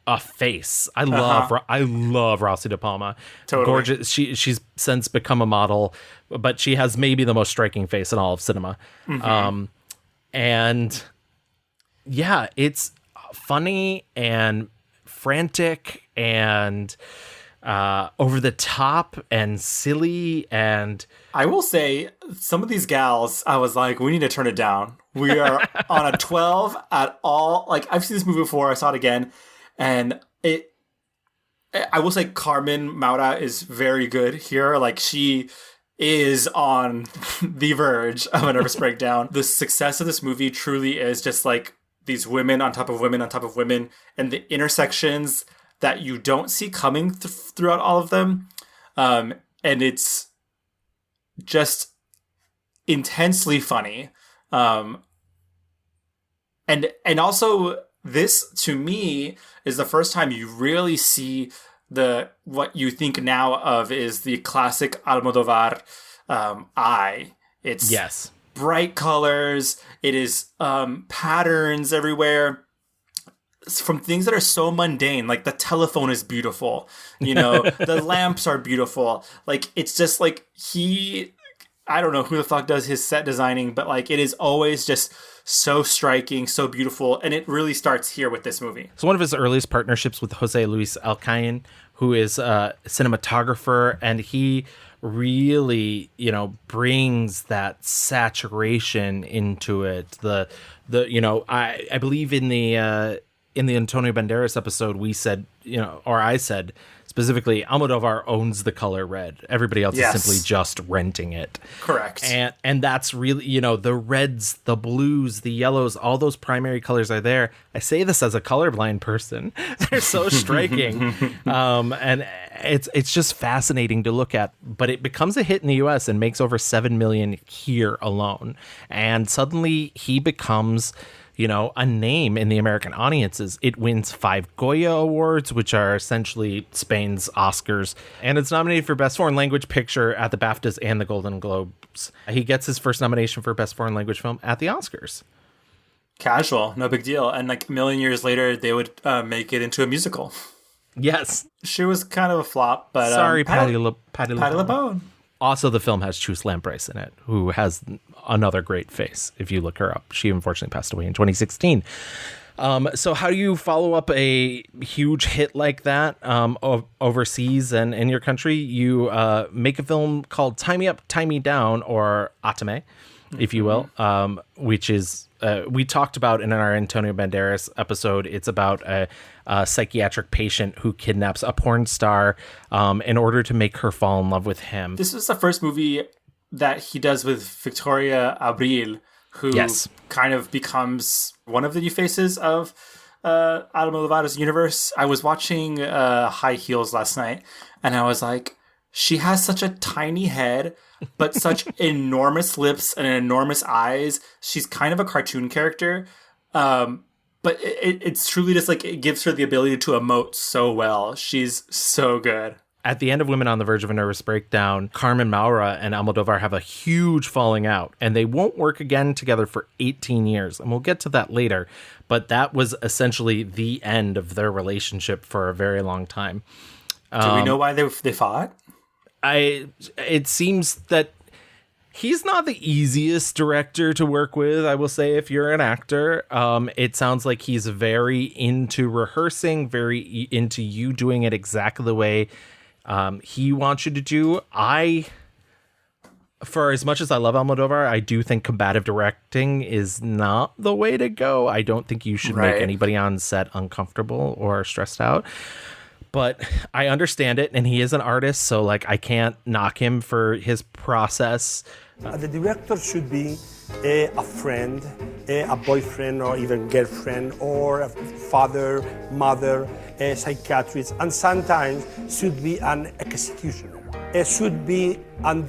a face. I love Rossi de Palma. Totally. Gorgeous. She's since become a model, but she has maybe the most striking face in all of cinema. And yeah, it's funny and frantic and over the top and silly. And I will say, some of these gals, I was like, we need to turn it down. We are on a 12 at all. Like, I've seen this movie before. I saw it again. And I will say Carmen Maura is very good here. Like, she is on the verge of a nervous breakdown. The success of this movie truly is just like these women on top of women on top of women, and the intersections that you don't see coming throughout all of them. And it's just intensely funny. And also, this to me is the first time you really see what you think now of is the classic Almodóvar eye. It's bright colors. It is patterns everywhere. From things that are so mundane, like the telephone is beautiful, the lamps are beautiful. Like, it's just like I don't know who the fuck does his set designing, but like it is always just so striking, so beautiful. And it really starts here with this movie. So one of his earliest partnerships with Jose Luis Alcain, who is a cinematographer, and he really, brings that saturation into it. I believe in the Antonio Banderas episode, we said, or I said specifically, Almodóvar owns the color red. Everybody else is simply just renting it. Correct. And that's really, the reds, the blues, the yellows, all those primary colors are there. I say this as a colorblind person. They're so striking. And it's just fascinating to look at. But it becomes a hit in the US and makes over 7 million here alone. And suddenly he becomes a name in the American audiences. It wins 5 Goya Awards, which are essentially Spain's Oscars, and it's nominated for Best Foreign Language Picture at the BAFTAs and the Golden Globes. He gets his first nomination for Best Foreign Language Film at the Oscars. Casual, no big deal. And like a million years later, they would make it into a musical. Yes. She was kind of a flop, but... Sorry, Patti LuPone. Also, the film has Chus Lampreis in it, who has another great face, if you look her up. She unfortunately passed away in 2016. So how do you follow up a huge hit like that overseas and in your country? You make a film called Tie Me Up, Tie Me Down, or Atame, if you will, which is... we talked about in our Antonio Banderas episode. It's about a psychiatric patient who kidnaps a porn star in order to make her fall in love with him. This is the first movie that he does with Victoria Abril, who kind of becomes one of the new faces of Almodóvar's universe. I was watching High Heels last night, and I was like, she has such a tiny head, but such enormous lips and enormous eyes. She's kind of a cartoon character. But it's truly just like, it gives her the ability to emote so well. She's so good. At the end of Women on the Verge of a Nervous Breakdown, Carmen Maura and Almodóvar have a huge falling out, and they won't work again together for 18 years. And we'll get to that later. But that was essentially the end of their relationship for a very long time. Do we know why they fought? It seems that he's not the easiest director to work with, I will say, if you're an actor. It sounds like he's very into rehearsing, very into you doing it exactly the way he wants you to do. I For as much as I love Almodóvar, I do think combative directing is not the way to go. I don't think you should make anybody on set uncomfortable or stressed out. But I understand it, and he is an artist, so like I can't knock him for his process. The director should be a friend, a boyfriend, or even girlfriend, or a father, mother, a psychiatrist, and sometimes should be an executioner. It should be, and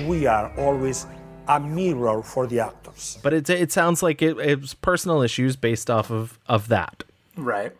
we are always a mirror for the actors. But it sounds like it's personal issues based off of that. Right.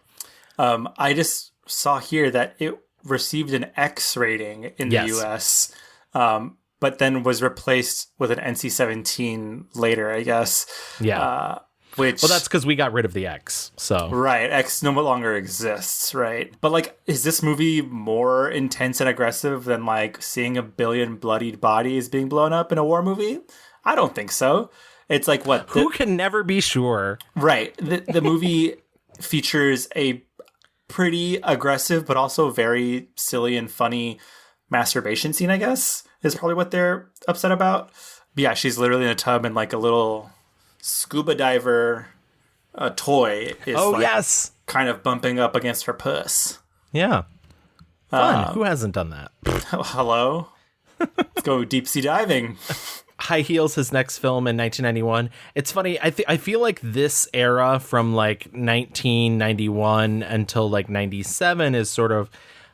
I just saw here that it received an X rating in the US, but then was replaced with an NC-17 later, I guess. Yeah. Well, that's because we got rid of the X. So right, X no longer exists, right? But like, is this movie more intense and aggressive than like seeing a billion bloodied bodies being blown up in a war movie? I don't think so. It's like what? Who can never be sure? Right. The movie features a pretty aggressive, but also very silly and funny masturbation scene, I guess, is probably what they're upset about. But yeah, she's literally in a tub and like a little scuba diver toy is kind of bumping up against her puss. Yeah. Fun. Who hasn't done that? Hello? Let's go deep sea diving. High Heels, his next film in 1991. It's funny. I feel like this era from like 1991 until like 97 is sort of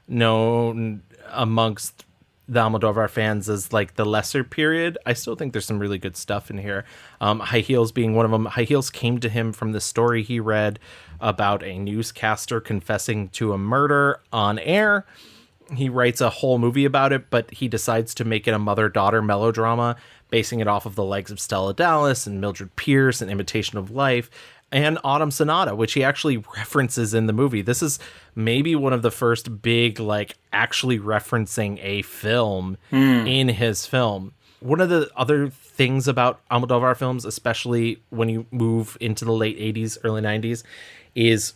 known amongst the Almodóvar fans as like the lesser period. I still think there's some really good stuff in here. High Heels being one of them. High Heels came to him from the story he read about a newscaster confessing to a murder on air. He writes a whole movie about it, but he decides to make it a mother-daughter melodrama, basing it off of The Legs of Stella Dallas and Mildred Pierce and Imitation of Life and Autumn Sonata, which he actually references in the movie. This is maybe one of the first big, like, actually referencing a film in his film. One of the other things about Almodóvar films, especially when you move into the late 80s, early 90s, is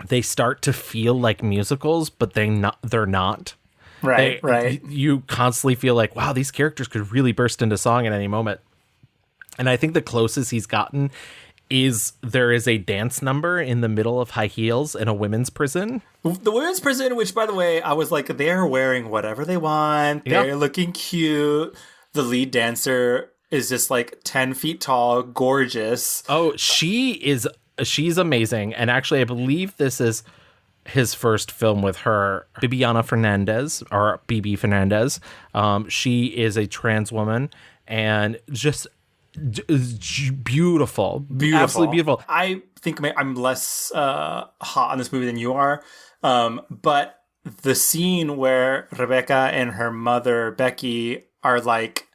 they start to feel like musicals, but they're not. Right. You constantly feel like, wow, these characters could really burst into song at any moment. And I think the closest he's gotten is there is a dance number in the middle of High Heels in a women's prison. The women's prison, which, by the way, I was like, they're wearing whatever they want. They're looking cute. The lead dancer is just like 10 feet tall, gorgeous. Oh, she's amazing. And actually, I believe this is his first film with her, Bibiana Fernandez, or Bibi Fernandez. She is a trans woman and just beautiful, absolutely beautiful. I think I'm less hot on this movie than you are, but the scene where Rebecca and her mother Becky are like,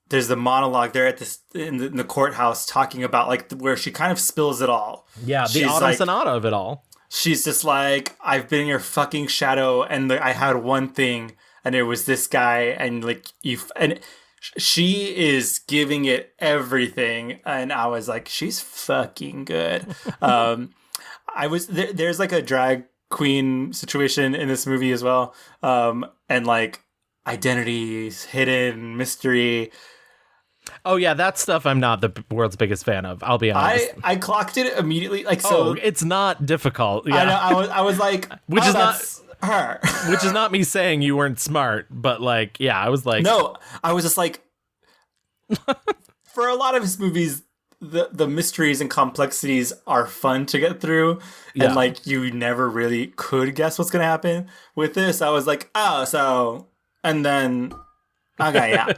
there's the monologue there at this in the courthouse talking about like where she kind of spills it all. Yeah, the Autumn Sonata of it all. She's just like, I've been in your fucking shadow, and I had one thing, and it was this guy, and like she is giving it everything, and I was like, she's fucking good. There's like a drag queen situation in this movie as well, and like identities, hidden mystery. Oh yeah, that stuff I'm not the world's biggest fan of. I'll be honest. I clocked it immediately. Like, so it's not difficult. Yeah. I was like, which is not her. Which is not me saying you weren't smart, but like, yeah, I was like, no, I was just like, for a lot of his movies, the mysteries and complexities are fun to get through, and like you never really could guess what's gonna happen. With this, I was like, oh, so, and then okay, yeah.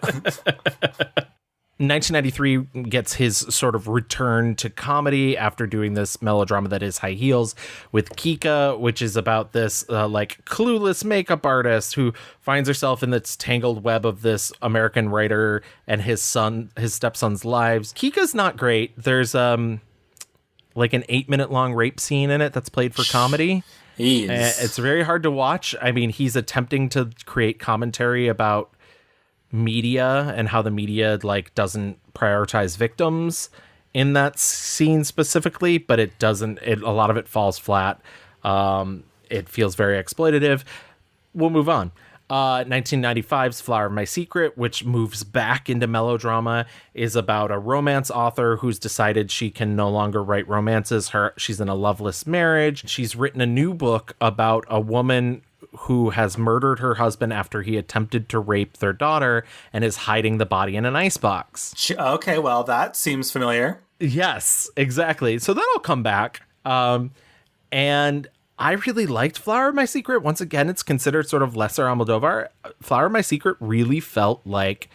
1993 gets his sort of return to comedy after doing this melodrama that is High Heels with Kika, which is about this like clueless makeup artist who finds herself in this tangled web of this American writer and his stepson's lives. Kika's not great. There's like an 8-minute long rape scene in it that's played for comedy. It's very hard to watch. I mean, he's attempting to create commentary about media and how the media like doesn't prioritize victims in that scene specifically, but it doesn't. A lot of it falls flat. It feels very exploitative. We'll move on. 1995's Flower of My Secret, which moves back into melodrama, is about a romance author who's decided she can no longer write romances. She's in a loveless marriage. She's written a new book about a woman who has murdered her husband after he attempted to rape their daughter and is hiding the body in an icebox. Okay, well, that seems familiar. Yes, exactly. So that'll come back. And I really liked Flower of My Secret. Once again, it's considered sort of lesser Almodóvar. Flower of My Secret really felt like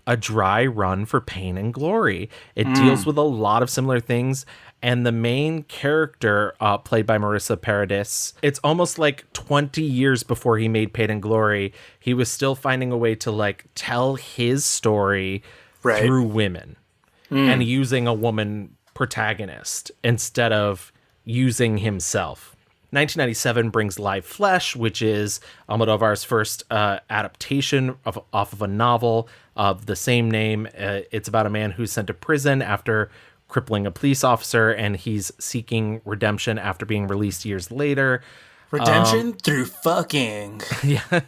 a dry run for Pain and Glory. It deals with a lot of similar things. And the main character, played by Marissa Paredes, it's almost like 20 years before he made Pain and Glory, he was still finding a way to like tell his story through women and using a woman protagonist instead of using himself. 1997 brings Live Flesh, which is Almodóvar's first adaptation off of a novel of the same name. It's about a man who's sent to prison after crippling a police officer, and he's seeking redemption after being released years later. Redemption through fucking. Yeah.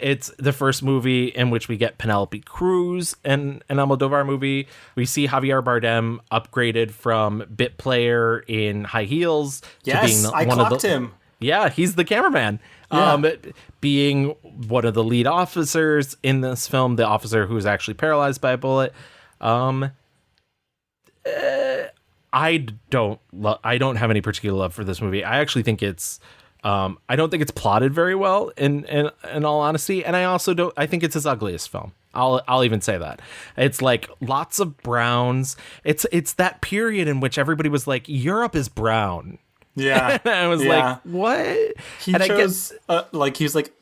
It's the first movie in which we get Penelope Cruz in an Almodóvar movie. We see Javier Bardem upgraded from bit player in High Heels to being I one clocked of the... him. Yeah, he's the cameraman. Yeah. Being one of the lead officers in this film, the officer who's actually paralyzed by a bullet. I don't have any particular love for this movie. I actually think it's I don't think it's plotted very well in all honesty, and I think it's his ugliest film. I'll even say that. It's like lots of browns. It's that period in which everybody was like, Europe is brown. Yeah. And I was like, what? He chose he was like,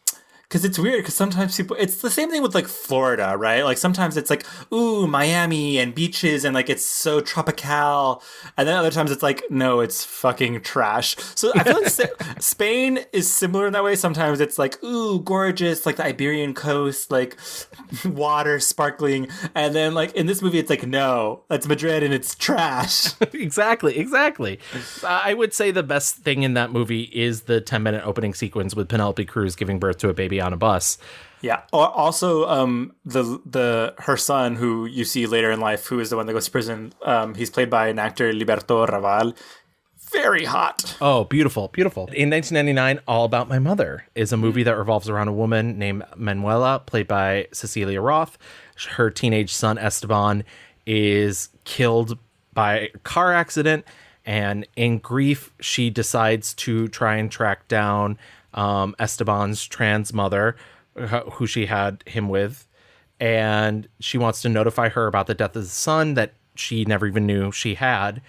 because it's weird, because sometimes people, it's the same thing with like Florida, right? Like sometimes it's like, ooh, Miami and beaches and like it's so tropical. And then other times it's like, no, it's fucking trash. So I feel like Spain is similar in that way. Sometimes it's like, ooh, gorgeous, like the Iberian coast, like water sparkling. And then like in this movie, it's like, no, that's Madrid and it's trash. Exactly. I would say the best thing in that movie is the 10-minute opening sequence with Penelope Cruz giving birth to a baby on a bus. Yeah. Also, her son, who you see later in life, who is the one that goes to prison, he's played by an actor, Liberto Raval. Very hot. Oh, beautiful. In 1999, All About My Mother is a movie that revolves around a woman named Manuela, played by Cecilia Roth. Her teenage son, Esteban, is killed by a car accident, and in grief, she decides to try and track down Esteban's trans mother, who she had him with, and she wants to notify her about the death of the son that she never even knew she had.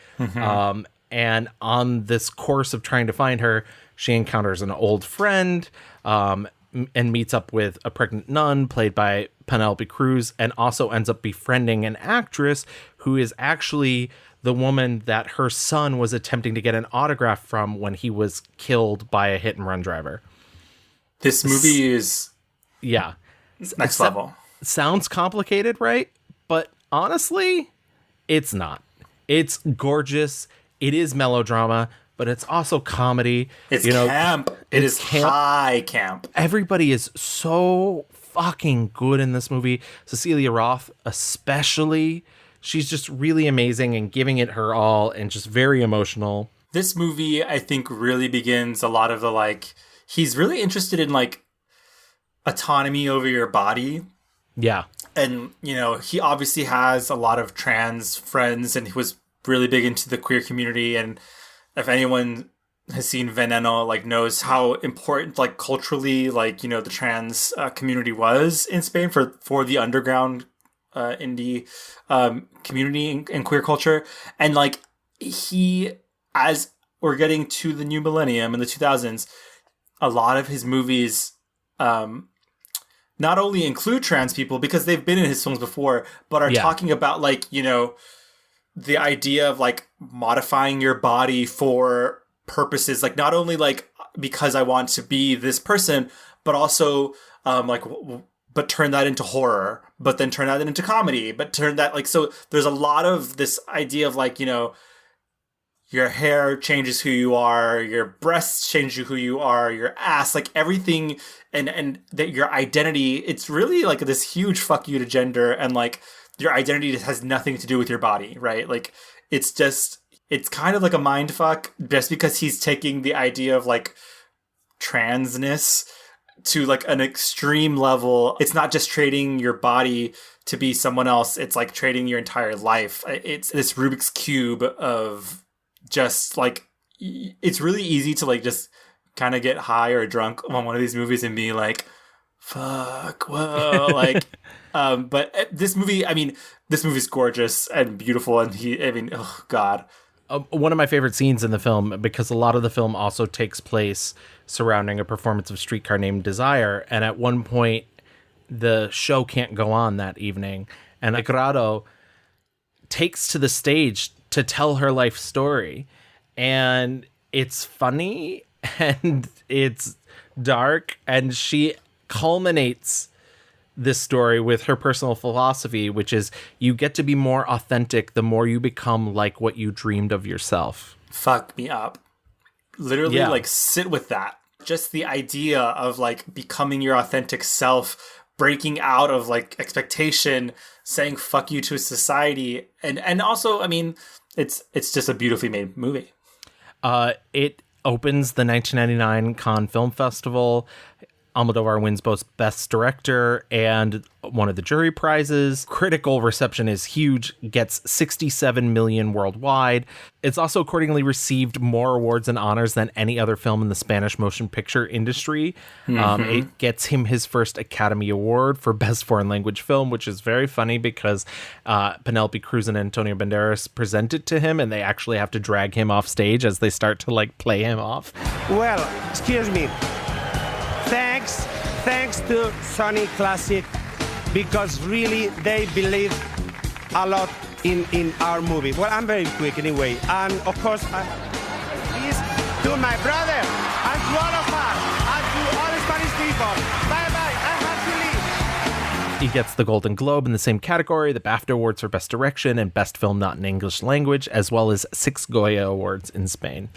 And on this course of trying to find her, she encounters an old friend and meets up with a pregnant nun played by Penelope Cruz, and also ends up befriending an actress who is actually the woman that her son was attempting to get an autograph from when he was killed by a hit and run driver. This movie is next level. Sounds complicated, right? But honestly, it's not. It's gorgeous. It is melodrama, but it's also comedy. It's camp. It is high camp. Everybody is so fucking good in this movie. Cecilia Roth, especially. She's just really amazing and giving it her all and just very emotional. This movie, I think, really begins a lot of the, like, he's really interested in, like, autonomy over your body. Yeah. And, you know, he obviously has a lot of trans friends, and he was really big into the queer community. And if anyone has seen Veneno, like, knows how important, like, culturally, like, you know, the trans community was in Spain for the underground indie community and queer culture. And like he, as we're getting to the new millennium in the 2000s, a lot of his movies not only include trans people because they've been in his films before, but are talking about, like, you know, the idea of like modifying your body for purposes, like not only like because I want to be this person, but also but turn that into horror, but then turn that into comedy, but turn that, like, so there's a lot of this idea of, like, you know, your hair changes who you are, your breasts change who you are, your ass, like everything, and that your identity, it's really like this huge fuck you to gender, and like your identity just has nothing to do with your body, right? Like it's kind of like a mind fuck, just because he's taking the idea of like transness to like an extreme level. It's not just trading your body to be someone else, it's like trading your entire life. It's this Rubik's Cube of just like, it's really easy to like just kind of get high or drunk on one of these movies and be like, fuck, whoa, like, but this movie's gorgeous and beautiful, and oh god. One of my favorite scenes in the film, because a lot of the film also takes place surrounding a performance of Streetcar Named Desire, and at one point the show can't go on that evening, and Agrado takes to the stage to tell her life story, and it's funny and it's dark, and she culminates this story with her personal philosophy, which is you get to be more authentic the more you become like what you dreamed of yourself. Fuck me up. Literally, like, sit with that. Just the idea of like becoming your authentic self, breaking out of like expectation, saying fuck you to society, and also, I mean, it's just a beautifully made movie. It opens the 1999 Cannes Film Festival. Almodóvar wins both Best Director and one of the jury prizes. Critical reception is huge, gets 67 million worldwide. It's also accordingly received more awards and honors than any other film in the Spanish motion picture industry. It gets him his first Academy Award for Best Foreign Language Film, which is very funny because Penelope Cruz and Antonio Banderas present it to him, and they actually have to drag him off stage as they start to like play him off. Well, excuse me. Thanks to Sony Classic, because really they believe a lot in our movie. Well, I'm very quick anyway. And of course, please to my brother and to all of us and to all the Spanish people. Bye-bye, I have to leave. He gets the Golden Globe in the same category, the BAFTA Awards for Best Direction and Best Film Not in English Language, as well as 6 Goya Awards in Spain.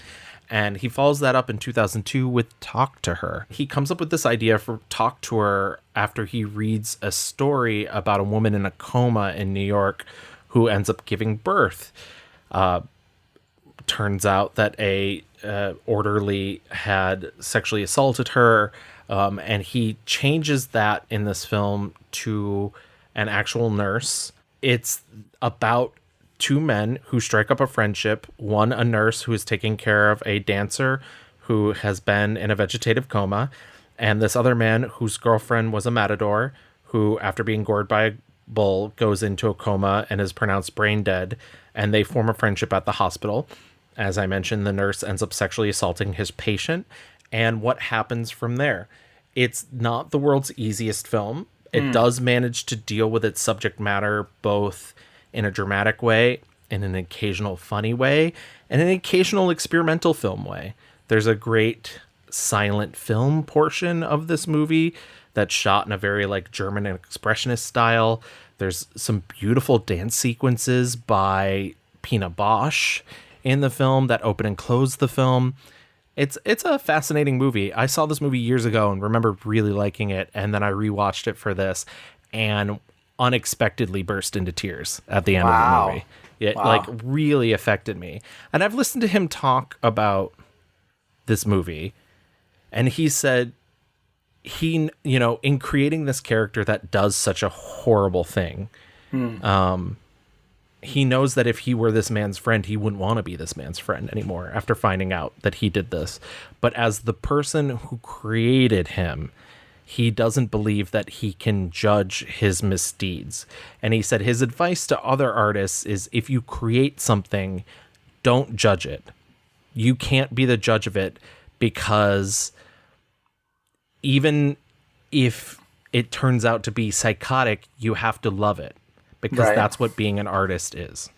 And he follows that up in 2002 with Talk to Her. He comes up with this idea for Talk to Her after he reads a story about a woman in a coma in New York who ends up giving birth. Turns out that a orderly had sexually assaulted her, and he changes that in this film to an actual nurse. It's about 2 men who strike up a friendship, one a nurse who is taking care of a dancer who has been in a vegetative coma, and this other man whose girlfriend was a matador who, after being gored by a bull, goes into a coma and is pronounced brain dead, and they form a friendship at the hospital. As I mentioned, the nurse ends up sexually assaulting his patient, and what happens from there? It's not the world's easiest film. It does manage to deal with its subject matter both in a dramatic way, in an occasional funny way, and an occasional experimental film way. There's a great silent film portion of this movie that's shot in a very like German and expressionist style. There's some beautiful dance sequences by Pina Bausch in the film that open and close the film. It's a fascinating movie. I saw this movie years ago and remember really liking it, and then I rewatched it for this and unexpectedly burst into tears at the end of the movie. It like really affected me. And I've listened to him talk about this movie, and he said he, you know, in creating this character that does such a horrible thing, he knows that if he were this man's friend, he wouldn't want to be this man's friend anymore after finding out that he did this. But as the person who created him, he doesn't believe that he can judge his misdeeds. And he said his advice to other artists is, if you create something, don't judge it. You can't be the judge of it, because even if it turns out to be psychotic, you have to love it, because that's what being an artist is.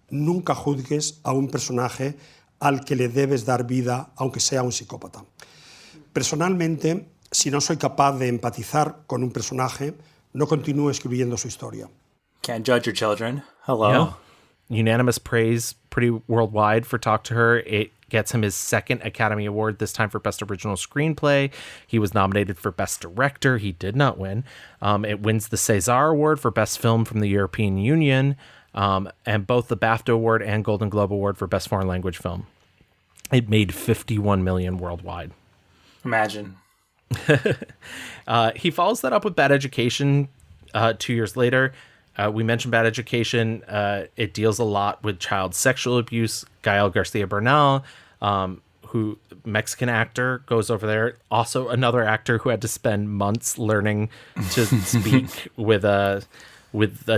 Nunca juzgues a un personaje al que le debes dar vida, aunque sea un psicópata. Personalmente, si no soy capaz de empatizar con un personaje, no continúo escribiendo su historia. Can't judge your children. Hello. unanimous praise pretty worldwide for Talk to Her. It gets him his second Academy Award, this time for Best Original Screenplay. He was nominated for Best Director. He did not win. It wins the César Award for Best Film from the European Union, and both the BAFTA Award and Golden Globe Award for Best Foreign Language Film. It made $51 million worldwide. Imagine. He follows that up with Bad Education 2 years later. We mentioned Bad Education. It deals a lot with child sexual abuse. Gael Garcia Bernal, who Mexican actor, goes over there. Also another actor who had to spend months learning to speak with a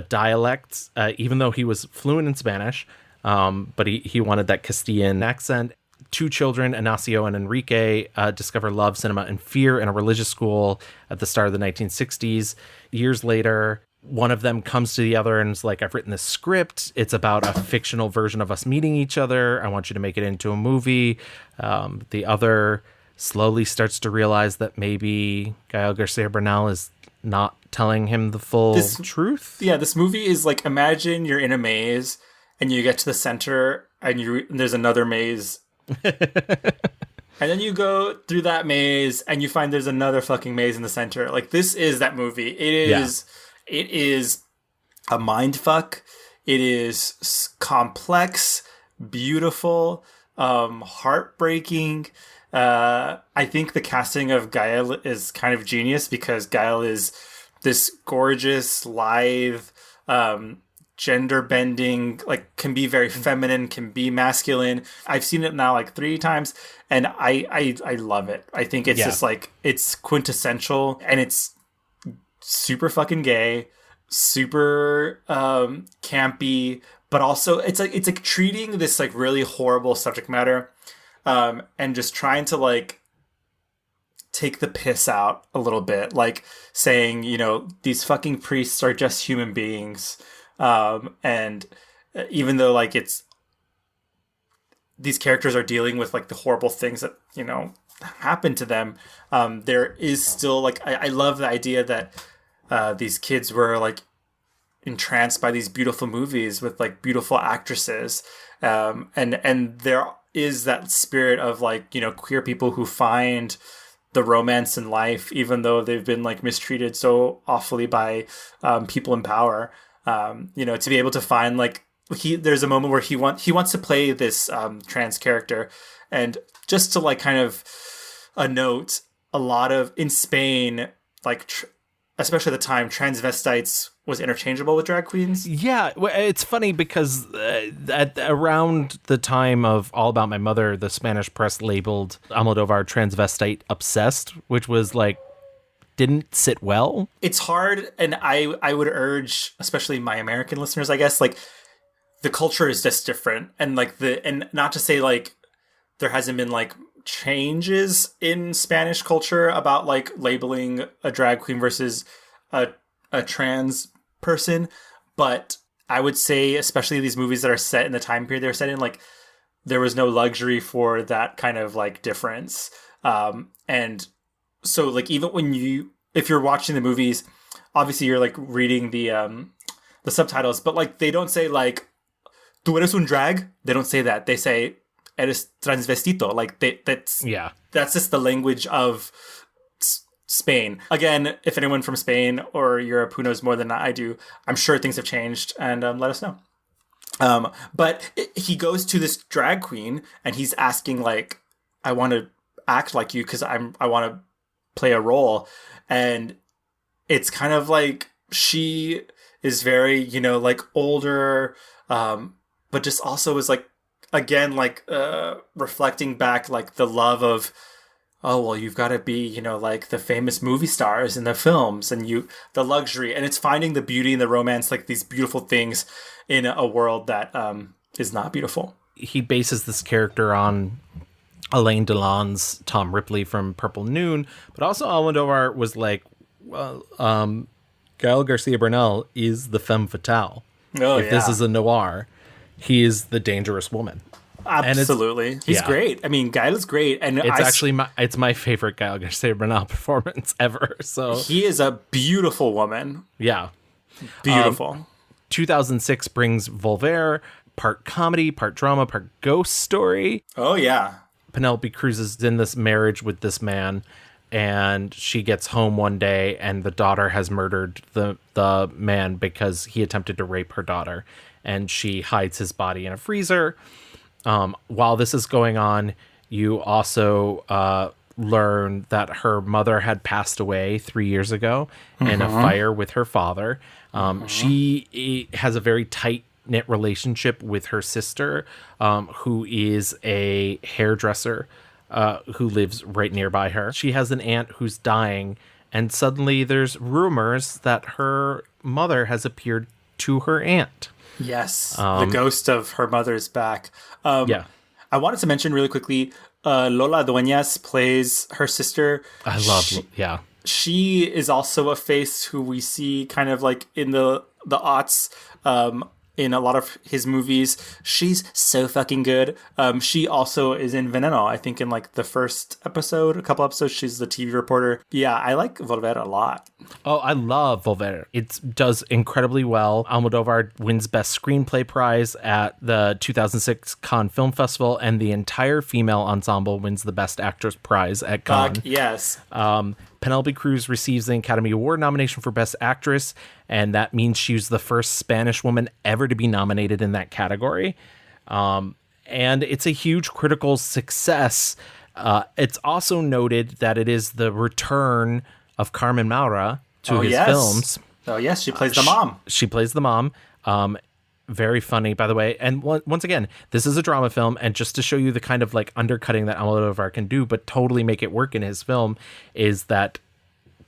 dialect, even though he was fluent in Spanish. But he wanted that Castilian accent. Two children, Ignacio and Enrique, discover love, cinema, and fear in a religious school at the start of the 1960s. Years later, one of them comes to the other and is like, I've written this script. It's about a fictional version of us meeting each other. I want you to make it into a movie. The other slowly starts to realize that maybe Gael Garcia Bernal is not telling him the full truth. Yeah, this movie is like, imagine you're in a maze and you get to the center and there's another maze. And then you go through that maze and you find there's another fucking maze in the center. Like, this is that movie. It is a mind fuck. It is complex, beautiful, heartbreaking. I think the casting of Gael is kind of genius because Gael is this gorgeous, lithe, gender bending, like, can be very feminine, can be masculine. I've seen it now like 3 times and I love it. I think it's just like, it's quintessential and it's super fucking gay, super campy, but also it's like treating this like really horrible subject matter and just trying to like take the piss out a little bit, like saying, you know, these fucking priests are just human beings. And even though like these characters are dealing with like the horrible things that, you know, happen to them, there is still like, I love the idea that these kids were like entranced by these beautiful movies with like beautiful actresses. And there is that spirit of like, you know, queer people who find the romance in life, even though they've been like mistreated so awfully by people in power. You know, to be able to find like, there's a moment where he wants to play this trans character, and just to like kind of a note, a lot of in Spain, like especially at the time, transvestites was interchangeable with drag queens. Yeah, well, it's funny because at around the time of All About My Mother, the Spanish press labeled Almodóvar transvestite obsessed, which was like, didn't sit well. It's hard, and I would urge, especially my American listeners, I guess, like, the culture is just different, and like and not to say like there hasn't been like changes in Spanish culture about like labeling a drag queen versus a trans person, but I would say, especially these movies that are set in the time period they're set in, like, there was no luxury for that kind of like difference, and so like even if you're watching the movies, obviously you're like reading the subtitles, but like they don't say like "tú eres un drag." They don't say that. They say "eres transvestito." Like that's just the language of Spain. Again, if anyone from Spain or Europe who knows more than I do, I'm sure things have changed, and let us know. But he goes to this drag queen and he's asking like, "I want to act like you because I want to play a role," and it's kind of like she is very, you know, like older, but just also is like, again, like reflecting back like the love of, oh well, you've got to be, you know, like the famous movie stars in the films, and the luxury, and it's finding the beauty and the romance, like these beautiful things in a world that is not beautiful. He bases this character on Alain Delon's Tom Ripley from Purple Noon, but also Almodóvar was like, well, Gael Garcia Bernal is the femme fatale. If this is a noir, he is the dangerous woman. Absolutely. He's great. I mean, Gael is great. And it's my favorite Gael Garcia Bernal performance ever. So he is a beautiful woman. Yeah. Beautiful. 2006 brings Volver. part comedy, part drama, part ghost story. Oh, yeah. Penelope Cruz is in this marriage with this man, and she gets home one day and the daughter has murdered the man because he attempted to rape her daughter, and she hides his body in a freezer. While this is going on, you also learn that her mother had passed away 3 years ago in a fire with her father. She has a very tight-knit relationship with her sister, who is a hairdresser who lives right nearby her. She has an aunt who's dying, and suddenly there's rumors that her mother has appeared to her aunt. Yes, the ghost of her mother's back. Yeah. I wanted to mention really quickly, Lola Dueñas plays her sister. I love, She is also a face who we see kind of like in the aughts, in a lot of his movies. She's so fucking good. She also is in Veneno, I think in like the first episode, a couple episodes. She's the TV reporter. Yeah, I like Volver a lot. Oh, I love Volver. It does incredibly well. Almodóvar wins Best Screenplay Prize at the 2006 Cannes Film Festival, and the entire female ensemble wins the Best Actress Prize at Cannes. Yes. Penelope Cruz receives the Academy Award nomination for Best Actress, and that means she was the first Spanish woman ever to be nominated in that category. And it's a huge critical success. It's also noted that it is the return of Carmen Maura to his films. Oh, yes, she plays the mom. She plays the mom. Very funny, by the way. And once again, this is a drama film, and just to show you the kind of like undercutting that Almodóvar can do, but totally make it work in his film, is that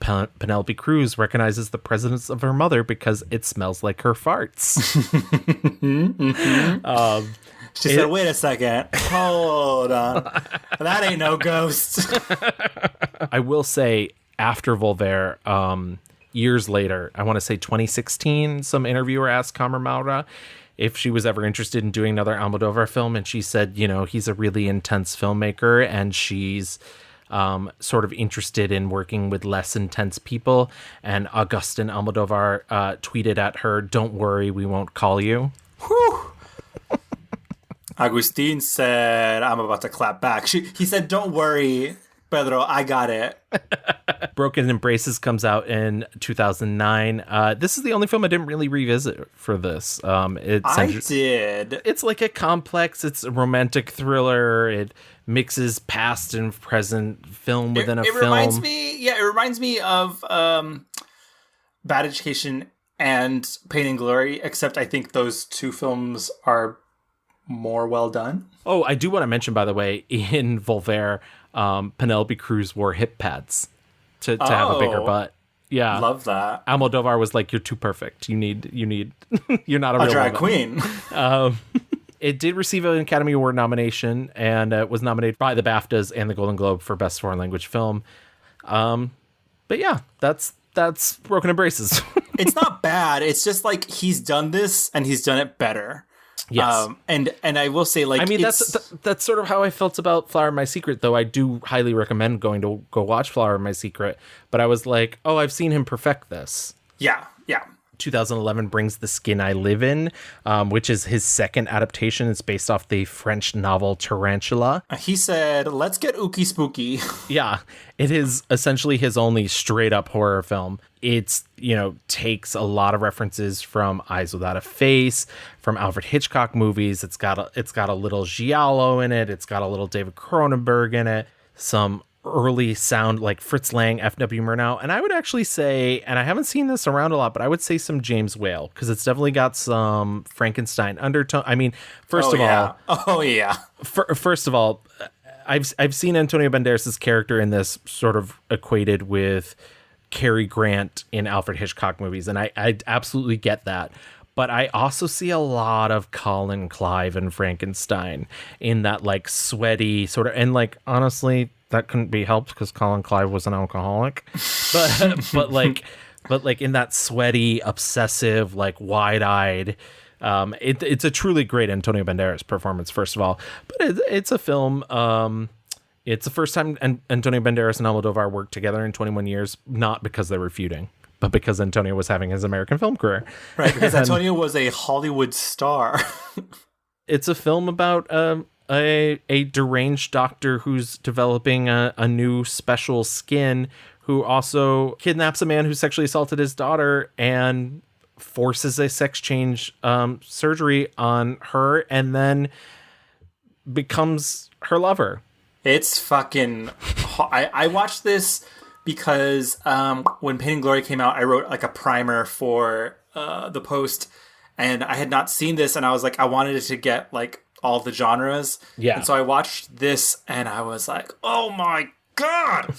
Penelope Cruz recognizes the presence of her mother because it smells like her farts. She said, wait a second. Hold on. That ain't no ghost. I will say, after Volver, years later, I want to say 2016, some interviewer asked Carmen Maura if she was ever interested in doing another Almodóvar film, and she said, you know, he's a really intense filmmaker, and she's sort of interested in working with less intense people. And Agustin Almodóvar tweeted at her, "Don't worry, we won't call you." Whew. Agustin said, I'm about to clap back. He said, don't worry, Pedro, I got it. Broken Embraces comes out in 2009. This is the only film I didn't really revisit for this. I did. It's like a complex, it's a romantic thriller. It mixes past and present film within a film. It reminds me of Bad Education and Pain and Glory, except I think those two films are more well done. Oh, I do want to mention, by the way, in Volver, Penelope Cruz wore hip pads to have a bigger butt. Yeah, love that. Almodóvar was like, "You're too perfect. You need. You're not a real drag woman." queen. It did receive an Academy Award nomination, and was nominated by the BAFTAs and the Golden Globe for Best Foreign Language Film. But yeah, that's Broken Embraces. It's not bad. It's just like he's done this and he's done it better. Yes. And I will say, like, I mean, that's sort of how I felt about Flower of My Secret, though I do highly recommend going to go watch Flower of My Secret. But I was like, oh, I've seen him perfect this. Yeah. 2011 brings The Skin I Live In, which is his second adaptation. It's based off the French novel Tarantula. He said, let's get ooky spooky. Yeah, it is essentially his only straight up horror film. It's, takes a lot of references from Eyes Without a Face, from Alfred Hitchcock movies. It's got a little Giallo in it. It's got a little David Cronenberg in it. Some early sound like Fritz Lang, F.W. Murnau, and I would actually say, and I haven't seen this around a lot, but I would say some James Whale, because it's definitely got some Frankenstein undertone. I mean, first of all, I've seen Antonio Banderas' character in this sort of equated with Cary Grant in Alfred Hitchcock movies, and I absolutely get that. But I also see a lot of Colin Clive and Frankenstein in that like sweaty sort of, and like honestly, that couldn't be helped because Colin Clive was an alcoholic, but like in that sweaty, obsessive, like wide-eyed. It's a truly great Antonio Banderas performance, first of all, but it's a film. It's the first time Antonio Banderas and Almodóvar worked together in 21 years, not because they were feuding, but because Antonio was having his American film career. Right, because Antonio was a Hollywood star. It's a film about a deranged doctor who's developing a new special skin, who also kidnaps a man who sexually assaulted his daughter and forces a sex change surgery on her, and then becomes her lover. It's fucking... I watched this because when Pain and Glory came out, I wrote like a primer for the Post, and I had not seen this, and I was like, I wanted it to get like all the genres. Yeah. And so I watched this, and I was like, oh my God!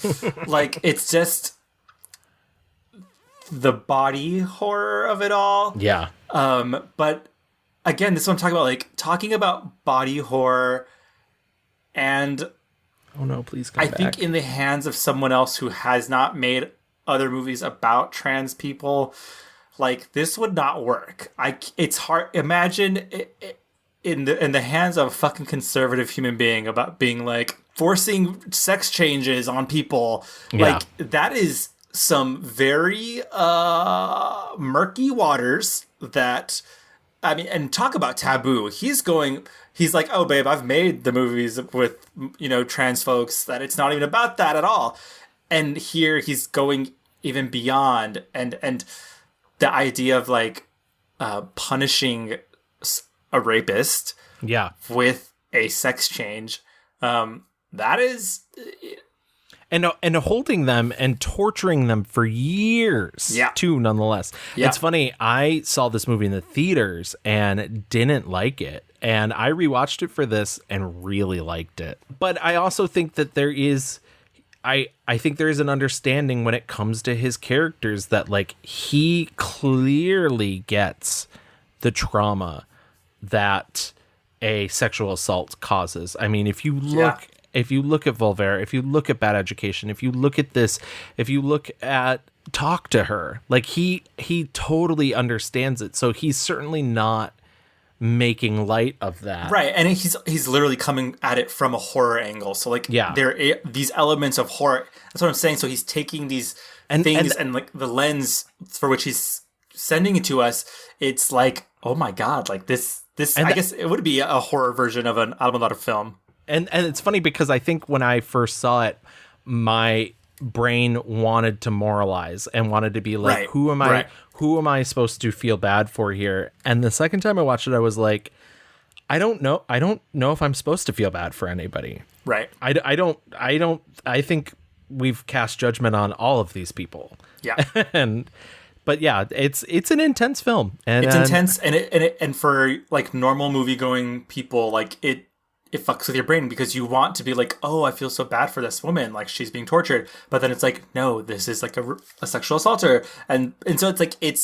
Like, it's just the body horror of it all. Yeah. But again, this is what I'm talking about, like, talking about body horror, and oh no, please come I back. think in the hands of someone else who has not made other movies about trans people, like, this would not work. It's hard. Imagine in the hands of a fucking conservative human being about being like forcing sex changes on people. Yeah. Like, that is some very murky waters that, I mean, and talk about taboo. He's like, oh babe, I've made the movies with, you know, trans folks that it's not even about that at all. And here he's going even beyond, and the idea of like punishing a rapist with a sex change, that is... And holding them and torturing them for years, too, nonetheless. Yeah. It's funny, I saw this movie in the theaters and didn't like it. And I rewatched it for this and really liked it. But I also think that there is... I think there is an understanding when it comes to his characters that, like, he clearly gets the trauma that a sexual assault causes. I mean, if you look... If you look at Volver, if you look at Bad Education, if you look at this, if you look at Talk to Her, like he totally understands it. So he's certainly not making light of that. Right. And he's literally coming at it from a horror angle. So like, these elements of horror. That's what I'm saying. So he's taking these things and like the lens for which he's sending it to us. It's like, oh my God, like this, I guess it would be a horror version of an Almodóvar film. And it's funny because I think when I first saw it, my brain wanted to moralize and wanted to be like, who am I supposed to feel bad for here? And the second time I watched it, I was like, I don't know if I'm supposed to feel bad for anybody. Right. I think we've cast judgment on all of these people. Yeah. But yeah, it's an intense film. And it's intense, and for like normal movie going people, like it fucks with your brain because you want to be like, oh, I feel so bad for this woman, like she's being tortured, but then it's like, no, this is like a sexual assaulter, and so it's like it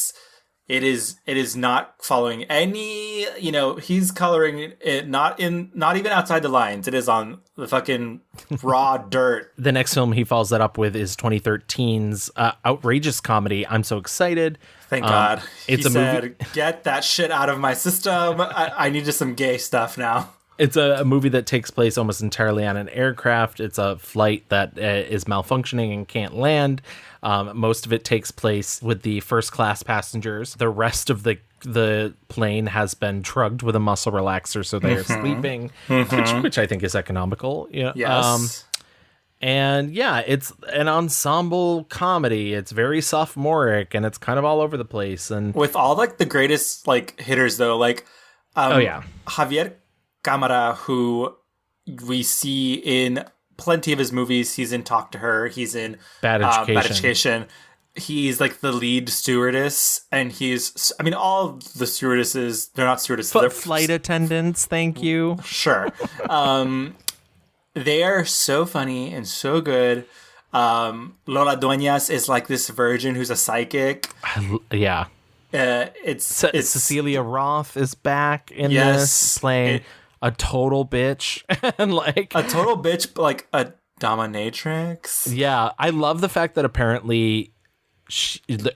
is not following any, you know, he's coloring it not even outside the lines. It is on the fucking raw dirt. The next film he follows that up with is 2013's outrageous comedy I'm So Excited. Thank God. It's he said, get that shit out of my system. I need just some gay stuff now. It's a movie that takes place almost entirely on an aircraft. It's a flight that is malfunctioning and can't land. Most of it takes place with the first class passengers. The rest of the plane has been drugged with a muscle relaxer, so they are sleeping, which I think is economical. Yeah. Yes. And yeah, it's an ensemble comedy. It's very sophomoric and it's kind of all over the place. And with all like the greatest like hitters though, like Javier Cámara, who we see in plenty of his movies. He's in Talk to Her. He's in Bad Education. He's like the lead stewardess, and I mean, all of the stewardesses, they're not stewardesses. They're flight attendants, thank you. Sure. They are so funny and so good. Lola Dueñas is like this virgin who's a psychic. Yeah. It's Cecilia Roth is back in this, playing a total bitch. And like a total bitch, but like a dominatrix. Yeah, I love the fact that apparently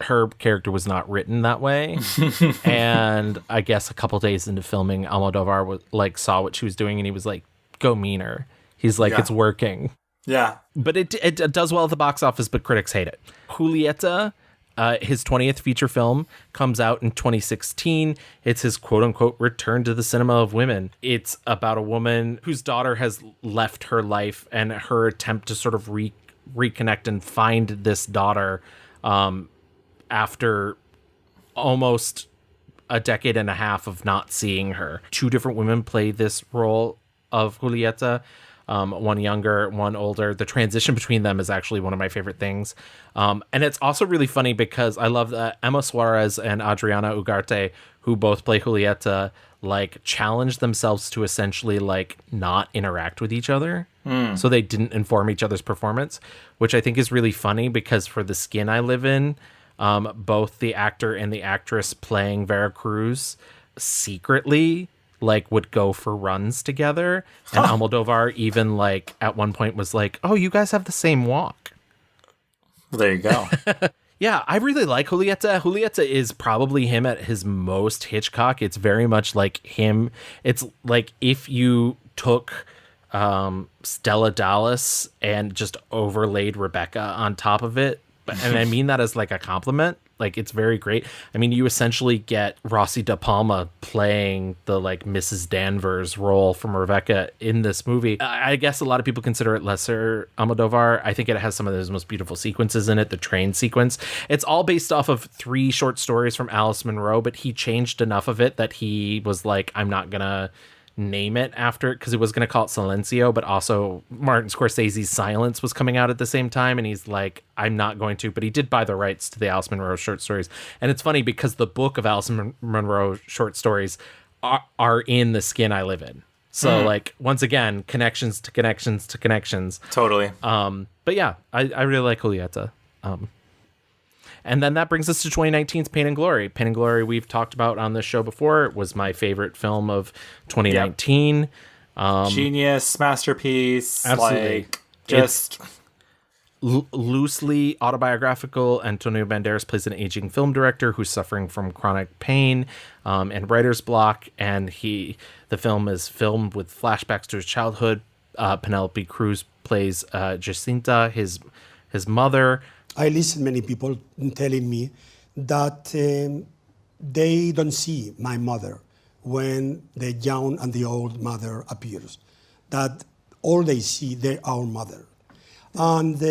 her character was not written that way. And I guess a couple days into filming, Almodóvar saw what she was doing, and he was like, go meaner. He's like, it's working. Yeah. But it does well at the box office, but critics hate it. Julieta, His 20th feature film comes out in 2016. It's his quote-unquote return to the cinema of women. It's about a woman whose daughter has left her life and her attempt to sort of reconnect and find this daughter after almost a decade and a half of not seeing her. Two different women play this role of Julieta. One younger, one older. The transition between them is actually one of my favorite things. And it's also really funny because I love that Emma Suarez and Adriana Ugarte, who both play Julieta, like challenge themselves to essentially like not interact with each other. So they didn't inform each other's performance, which I think is really funny because for the skin I live in, both the actor and the actress playing Vera Cruz secretly like would go for runs together, and Almodóvar even like at one point was like, "Oh, you guys have the same walk." Well, there you go. Yeah, I really like Julieta. Julieta is probably him at his most Hitchcock. It's very much like him. It's like if you took Stella Dallas and just overlaid Rebecca on top of it, and I mean that as like a compliment. Like, it's very great. I mean, you essentially get Rossi da Palma playing the, like, Mrs. Danvers role from Rebecca in this movie. I guess a lot of people consider it lesser Almodóvar. I think it has some of those most beautiful sequences in it, the train sequence. It's all based off of 3 short stories from Alice Munro, but he changed enough of it that he was like, I'm not going to name it after it, because it was going to call it Silencio, but also Martin Scorsese's Silence was coming out at the same time, and he's like, I'm not going to, but he did buy the rights to the Alice Munro short stories. And it's funny because the book of Alice Munro short stories are in The Skin I Live In. So like, once again, connections to connections to connections. Totally. But yeah, I really like Julieta. And then that brings us to 2019's Pain and Glory. Pain and Glory, we've talked about on this show before. It was my favorite film of 2019. Yep. Genius, masterpiece. Absolutely. Like, just loosely autobiographical. Antonio Banderas plays an aging film director who's suffering from chronic pain and writer's block. And the film is filmed with flashbacks to his childhood. Penelope Cruz plays Jacinta, his mother. I listen many people telling me that they don't see my mother when the young and the old mother appears. That all they see, their own mother. And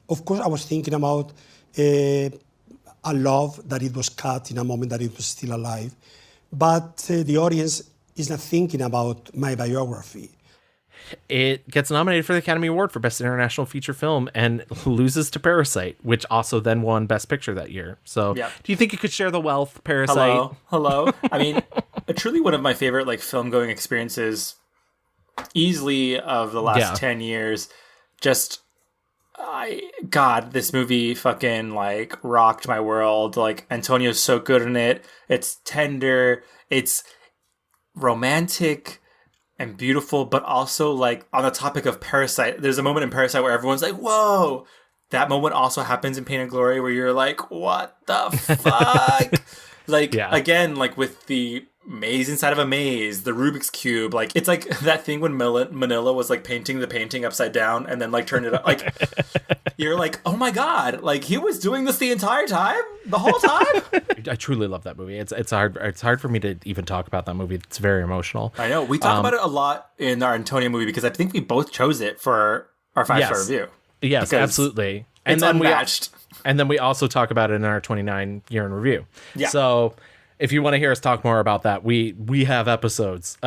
of course, I was thinking about a love that it was cut in a moment that it was still alive. But the audience is not thinking about my biography. It gets nominated for the Academy Award for Best International Feature Film and loses to Parasite, which also then won Best Picture that year. So do you think you could share the wealth, Parasite? Hello. I mean, truly one of my favorite like film going experiences easily of the last 10 years. Just, God, this movie fucking like rocked my world. Like, Antonio's so good in it. It's tender. It's romantic and beautiful, but also like on the topic of Parasite, there's a moment in Parasite where everyone's like, whoa. That moment also happens in Pain and Glory where you're like, what the fuck? Like, again, like with the maze inside of a maze, the Rubik's Cube, like it's like that thing when Manila was like painting the painting upside down and then like turned it up. Like, you're like, oh my God, like he was doing this the entire time? The whole time? I truly love that movie. It's hard for me to even talk about that movie. It's very emotional. I know. We talk about it a lot in our Antonio movie because I think we both chose it for our 5-star review. Yes, absolutely. And it's then unmatched. And then we also talk about it in our 29 year in review. Yeah. So if you want to hear us talk more about that, we have episodes.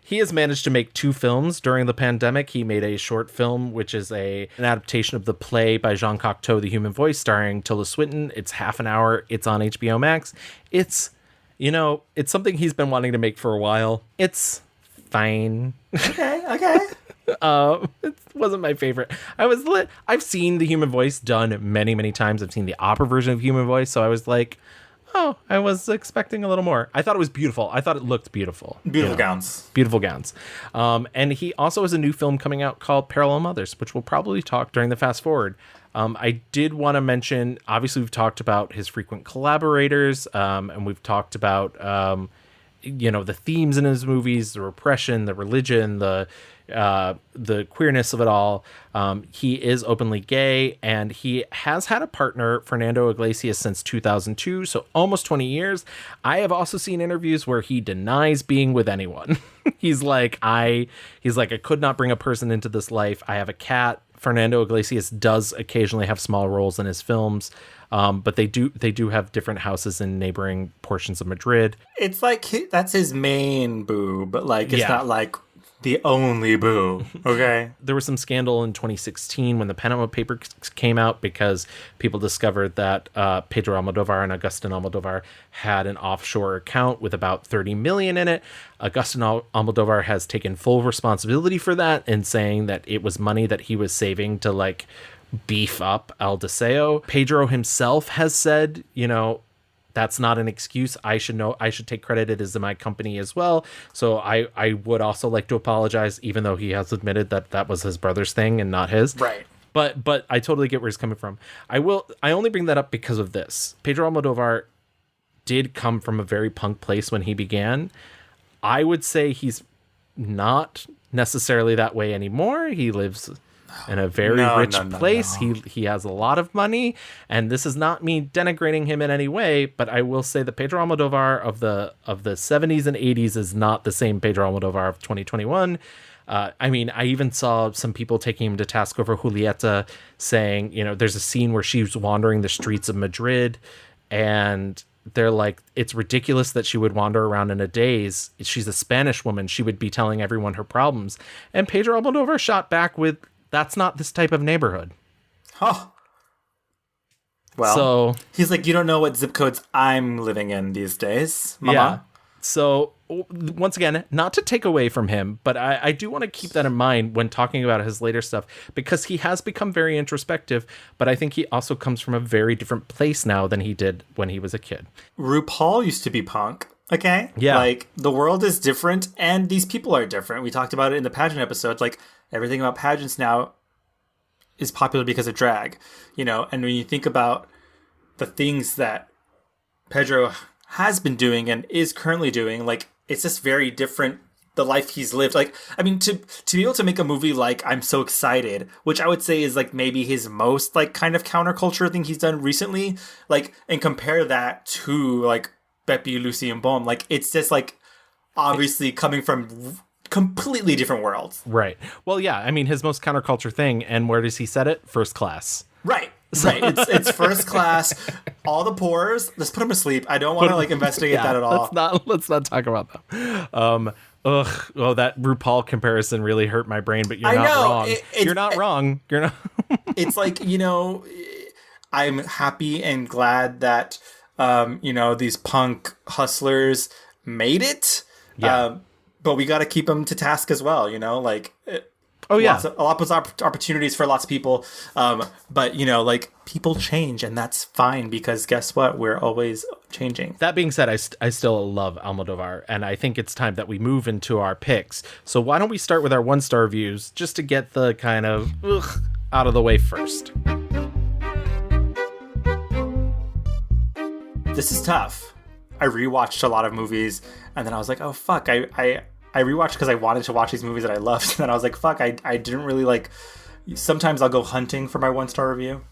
He has managed to make 2 films during the pandemic. He made a short film, which is an adaptation of the play by Jean Cocteau, The Human Voice, starring Tilda Swinton. It's half an hour. It's on HBO Max. It's something he's been wanting to make for a while. It's fine. Okay. It wasn't my favorite. I've seen The Human Voice done many, many times. I've seen the opera version of Human Voice, so I was like, oh, I was expecting a little more. I thought it was beautiful. I thought it looked beautiful. Beautiful gowns. Beautiful gowns. And he also has a new film coming out called Parallel Mothers, which we'll probably talk during the fast forward. I did want to mention, obviously we've talked about his frequent collaborators, and we've talked about, the themes in his movies, the repression, the religion, the the queerness of it all. He is openly gay, and he has had a partner, Fernando Iglesias, since 2002, so almost 20 years. I have also seen interviews where he denies being with anyone. He's like, I could not bring a person into this life. I have a cat. Fernando Iglesias does occasionally have small roles in his films, but they do have different houses in neighboring portions of Madrid. It's like that's his main boo, but like it's not like the only boo. Okay. There was some scandal in 2016 when the Panama Papers came out because people discovered that Pedro Almodóvar and Agustin Almodóvar had an offshore account with about 30 million in it. Agustin Almodóvar has taken full responsibility for that and saying that it was money that he was saving to like beef up El Deseo. Pedro himself has said, that's not an excuse. I should take credit. It is in my company as well. So I would also like to apologize, even though he has admitted that was his brother's thing and not his. Right. But I totally get where he's coming from. I only bring that up because of this. Pedro Almodóvar did come from a very punk place when he began. I would say he's not necessarily that way anymore. He lives in a very rich place. No. He has a lot of money, and this is not me denigrating him in any way, but I will say that Pedro Almodóvar of the 70s and 80s is not the same Pedro Almodóvar of 2021. I mean, I even saw some people taking him to task over Julieta, saying, there's a scene where she's wandering the streets of Madrid, and they're like, it's ridiculous that she would wander around in a daze. She's a Spanish woman. She would be telling everyone her problems. And Pedro Almodóvar shot back with, that's not this type of neighborhood. Huh. Well, so he's like, you don't know what zip codes I'm living in these days, mama. Yeah. So once again, not to take away from him, but I do want to keep that in mind when talking about his later stuff, because he has become very introspective, but I think he also comes from a very different place now than he did when he was a kid. RuPaul used to be punk. Okay? Yeah. Like, the world is different, and these people are different. We talked about it in the pageant episode. Like, everything about pageants now is popular because of drag, and when you think about the things that Pedro has been doing and is currently doing, like, it's just very different, the life he's lived. Like, I mean, to be able to make a movie like I'm So Excited, which I would say is like maybe his most like kind of counterculture thing he's done recently, like, and compare that to like Pepi, Luci, and Boom, like, it's just like obviously coming from completely different worlds. Right. Well, yeah, I mean, his most counterculture thing, and where does he set it? First Class. Right. Right. It's First Class. All the pores. Let's put him to sleep. I don't want to like investigate that at all. Let's not talk about them. That RuPaul comparison really hurt my brain, but you're not wrong. You're not wrong. You're not. It's like, I'm happy and glad that these punk hustlers made it. Yeah. But we got to keep them to task as well, like. Oh, yeah. Lots of opportunities for lots of people. But, like, people change, and that's fine, because guess what? We're always changing. That being said, I still love Almodóvar, and I think it's time that we move into our picks. So why don't we start with our 1-star reviews, just to get the kind of out of the way first. This is tough. I rewatched a lot of movies, and then I was like, oh, fuck, I rewatched because I wanted to watch these movies that I loved. And then I was like, fuck, I didn't really like... Sometimes I'll go hunting for my 1-star review.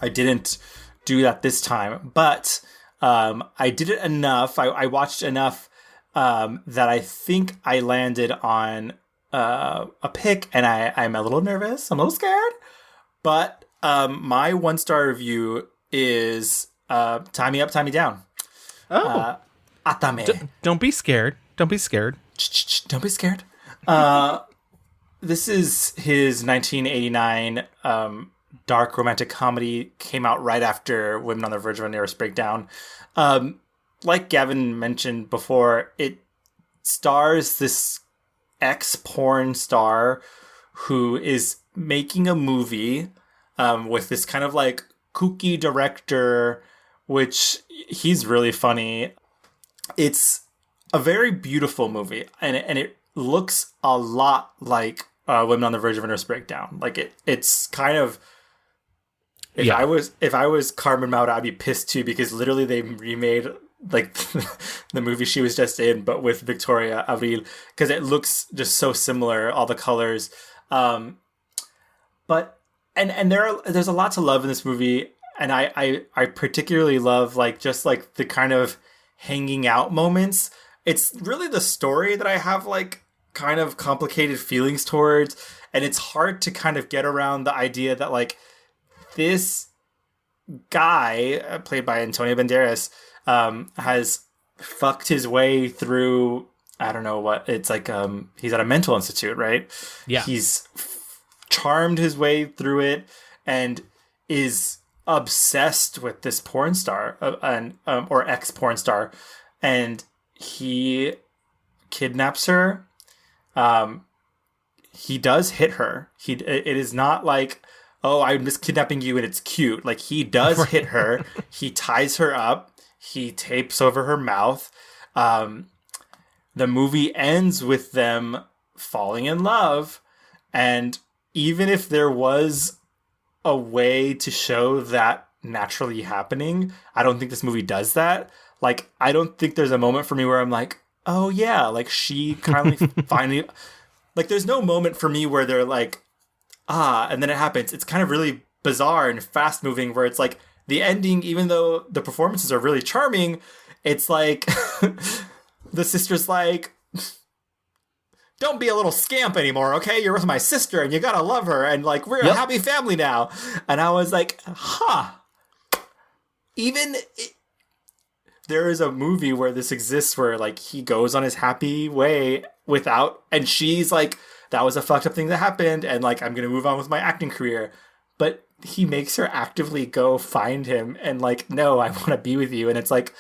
I didn't do that this time. But I did it enough. I watched enough that I think I landed on a pick. And I'm a little nervous. I'm a little scared. But my 1-star review is Tie Me Up, Tie Me Down. Oh. Atame. Don't be scared. Don't be scared. Don't be scared. This is his 1989 dark romantic comedy. Came out right after Women on the Verge of a Nervous Breakdown. Like Gavin mentioned before, it stars this ex-porn star who is making a movie with this kind of like kooky director, which he's really funny. It's a very beautiful movie, and it looks a lot like Women on the Verge of a Nervous Breakdown. Like it's kind of if I was Carmen Maura, I'd be pissed too, because literally they remade like the movie she was just in, but with Victoria Abril, because it looks just so similar, all the colors. But there's a lot to love in this movie, and I particularly love like just like the kind of hanging out moments. It's really the story that I have like kind of complicated feelings towards, and it's hard to kind of get around the idea that like this guy played by Antonio Banderas has fucked his way through, I don't know what it's like, he's at a mental institute, right? Yeah, he's charmed his way through it and is obsessed with this porn star or ex porn star, and he kidnaps her. He does hit her. It is not like, oh, I'm just kidnapping you and it's cute. Like, he does hit her. He ties her up. He tapes over her mouth. The movie ends with them falling in love. And even if there was a way to show that naturally happening, I don't think this movie does that. Like, I don't think there's a moment for me where I'm like, oh yeah, like she kindly finally, like there's no moment for me where they're like, and then it happens. It's kind of really bizarre and fast moving where it's like the ending, even though the performances are really charming, it's like the sister's like, don't be a little scamp anymore, okay? You're with my sister and you gotta love her, and like we're a happy family now. And I was like, there is a movie where this exists where like he goes on his happy way without, and she's like, that was a fucked up thing that happened, and like I'm gonna move on with my acting career. But he makes her actively go find him and like, no, I want to be with you. And it's like,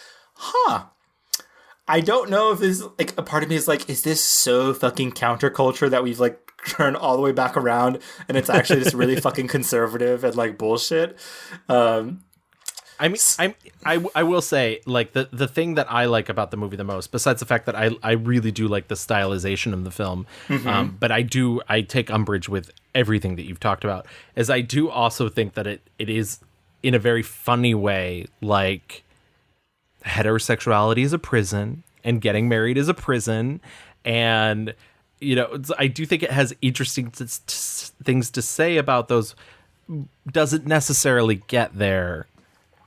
I don't know if this, like, a part of me is like, is this so fucking counterculture that we've like turned all the way back around and it's actually just really fucking conservative and like bullshit. I mean, I will say, like, the thing that I like about the movie the most, besides the fact that I really do like the stylization of the film, but I take umbrage with everything that you've talked about, is I do also think that it is, in a very funny way, like, heterosexuality is a prison, and getting married is a prison, and, you know, I do think it has interesting things to say about those. Doesn't necessarily get there.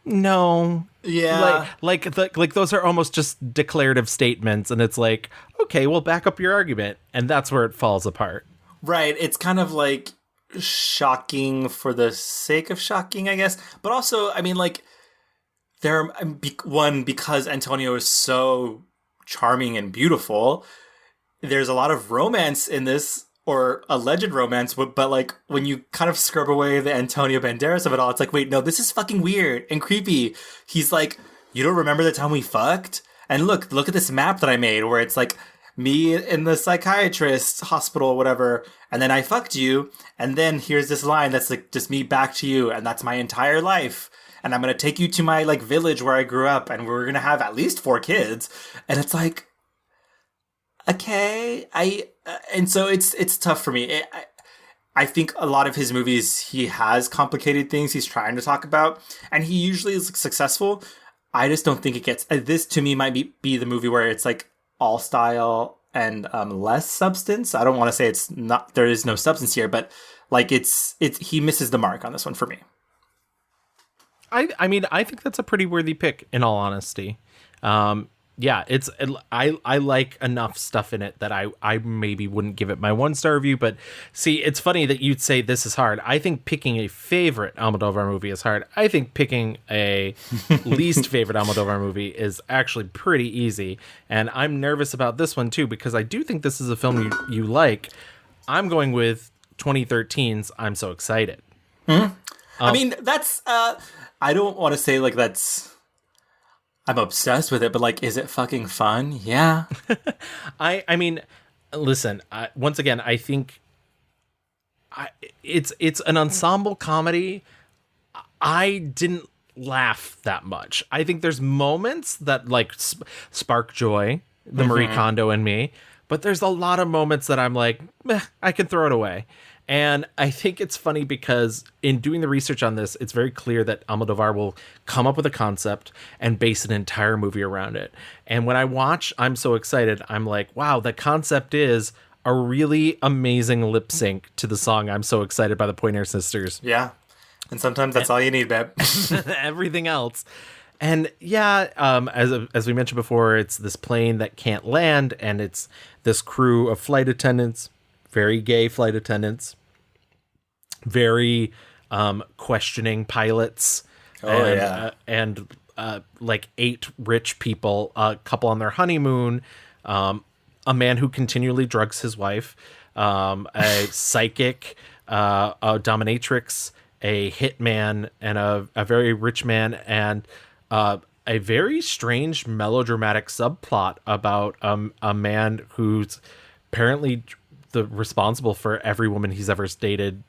No. Yeah. Like those are almost just declarative statements, and it's like, okay, well, back up your argument, and that's where it falls apart. Right. It's kind of like shocking for the sake of shocking, I guess. But also, I mean, like, because Antonio is so charming and beautiful, there's a lot of romance in this, or alleged romance, but like when you kind of scrub away the Antonio Banderas of it all, it's like, wait, no, this is fucking weird and creepy. He's like, you don't remember the time we fucked? And look at this map that I made where it's like me in the psychiatrist hospital or whatever, and then I fucked you, and then here's this line that's like just me back to you, and that's my entire life. And I'm gonna take you to my like village where I grew up, and we're gonna have at least 4 kids. And it's like, okay, and so it's tough for me. I think a lot of his movies, he has complicated things he's trying to talk about, and he usually is successful. I just don't think it gets. This to me might be the movie where it's like all style and less substance. I don't want to say it's not. There is no substance here, but like it's he misses the mark on this one for me. I mean, I think that's a pretty worthy pick, in all honesty. Yeah, I like enough stuff in it that I maybe wouldn't give it my 1-star review. But see, it's funny that you'd say this is hard. I think picking a favorite Almodóvar movie is hard. I think picking a least favorite Almodóvar movie is actually pretty easy. And I'm nervous about this one too, because I do think this is a film you like. I'm going with 2013's I'm So Excited. I mean, that's I don't want to say like that's I'm obsessed with it, but like, is it fucking fun? Yeah. I mean, listen, once again, I think it's an ensemble comedy. I didn't laugh that much. I think there's moments that like spark joy, the Marie Kondo in me, But there's a lot of moments that I'm like, meh, I can throw it away. And I think it's funny because in doing the research on this, it's very clear that Almodóvar will come up with a concept and base an entire movie around it. And when I watch I'm So Excited, I'm like, wow, the concept is a really amazing lip sync to the song I'm So Excited by the Pointer Sisters. Yeah. And sometimes that's all you need, babe. Everything else. And yeah, as we mentioned before, it's this plane that can't land, and it's this crew of flight attendants, very gay flight attendants, very questioning pilots, and like 8 rich people, a couple on their honeymoon, a man who continually drugs his wife, a psychic, a dominatrix, a hitman, and a very rich man, and a very strange melodramatic subplot about a man who's apparently responsible for every woman he's ever dated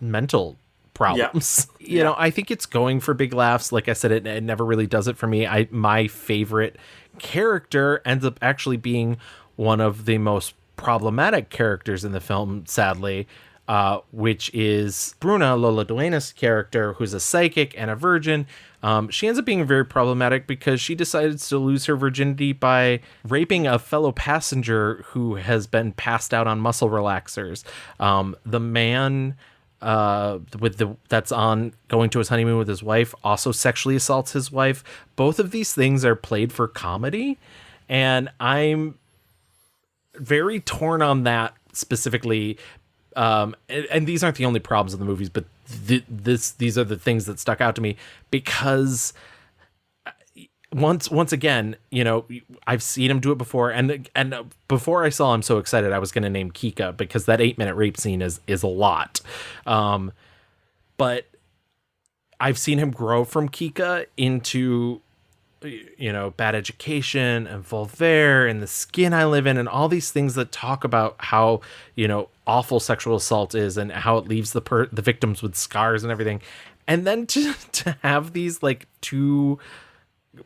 mental problems. Yeah. You know, I think it's going for big laughs. Like I said, it never really does it for me. My favorite character ends up actually being one of the most problematic characters in the film, sadly, which is Bruna, Lola Duena's character, who's a psychic and a virgin. She ends up being very problematic because she decides to lose her virginity by raping a fellow passenger who has been passed out on muscle relaxers. The man that's on going to his honeymoon with his wife also sexually assaults his wife. Both of these things are played for comedy, and I'm very torn on that specifically. And these aren't the only problems in the movies, but these are the things that stuck out to me because once again, you know, I've seen him do it before, and before I saw I'm So Excited, I was going to name Kika because that 8-minute rape scene is a lot. But I've seen him grow from Kika into, you know, Bad Education and Volver and The Skin I Live In and all these things that talk about how, you know, awful sexual assault is and how it leaves the victims with scars and everything. And then to have these like 2